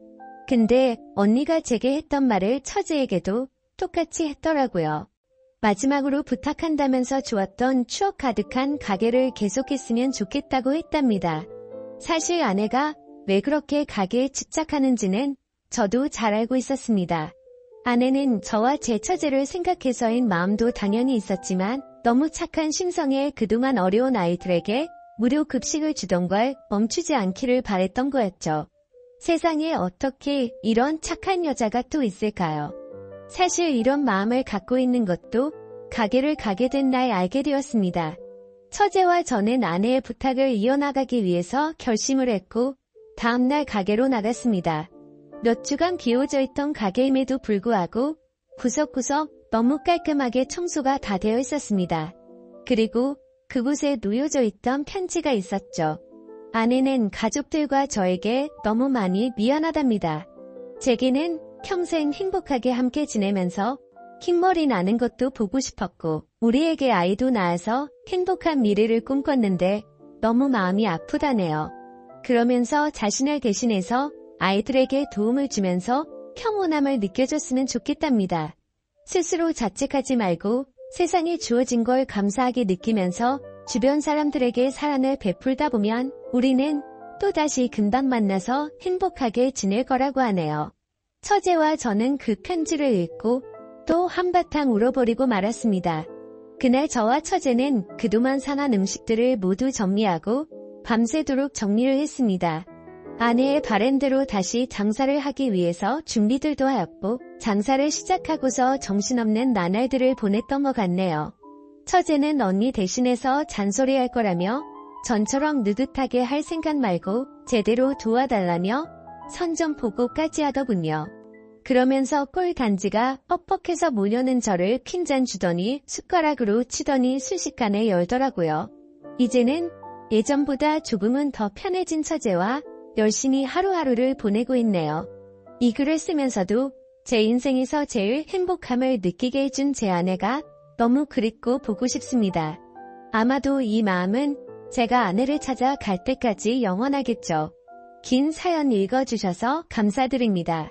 [SPEAKER 1] 근데 언니가 제게 했던 말을 처제에게도 똑같이 했더라고요. 마지막으로 부탁한다면서 좋았던 추억 가득한 가게를 계속했으면 좋겠다고 했답니다. 사실 아내가 왜 그렇게 가게에 집착하는지는 저도 잘 알고 있었습니다. 아내는 저와 제 처제를 생각해서인 마음도 당연히 있었지만 너무 착한 심성에 그동안 어려운 아이들에게 무료 급식을 주던 걸 멈추지 않기를 바랬던 거였죠. 세상에 어떻게 이런 착한 여자가 또 있을까요? 사실 이런 마음을 갖고 있는 것도 가게를 가게 된 날 알게 되었습니다. 처제와 저는 아내의 부탁을 이어나가기 위해서 결심을 했고 다음날 가게로 나갔습니다. 몇 주간 비워져 있던 가게임에도 불구하고 구석구석 너무 깔끔하게 청소가 다 되어 있었습니다. 그리고 그곳에 놓여져 있던 편지가 있었죠. 아내는 가족들과 저에게 너무 많이 미안하답니다. 제게는 평생 행복하게 함께 지내면서 흰머리 나는 것도 보고 싶었고 우리에게 아이도 낳아서 행복한 미래를 꿈꿨는데 너무 마음이 아프다네요. 그러면서 자신을 대신해서 아이들에게 도움을 주면서 평온함을 느껴줬으면 좋겠답니다. 스스로 자책하지 말고 세상에 주어진 걸 감사하게 느끼면서 주변 사람들에게 사랑을 베풀다 보면 우리는 또다시 금방 만나서 행복하게 지낼 거라고 하네요. 처제와 저는 그 편지를 읽고 또 한바탕 울어버리고 말았습니다. 그날 저와 처제는 그동안 상한 음식들을 모두 정리하고 밤새도록 정리를 했습니다. 아내의 바램대로 다시 장사를 하기 위해서 준비들도 하였고 장사를 시작하고서 정신없는 나날들을 보냈던 것 같네요. 처제는 언니 대신해서 잔소리할 거라며 전처럼 느긋하게 할 생각 말고 제대로 도와달라며 선전포고까지 하더군요. 그러면서 꼴 단지가 뻑뻑해서 모려는 저를 핀잔 주더니 숟가락으로 치더니 순식간에 열더라고요. 이제는 예전보다 조금은 더 편해진 처제와 열심히 하루하루를 보내고 있네요. 이 글을 쓰면서도 제 인생에서 제일 행복함을 느끼게 해준 제 아내가 너무 그립고 보고 싶습니다. 아마도 이 마음은 제가 아내를 찾아 갈 때까지 영원하겠죠. 긴 사연 읽어주셔서 감사드립니다.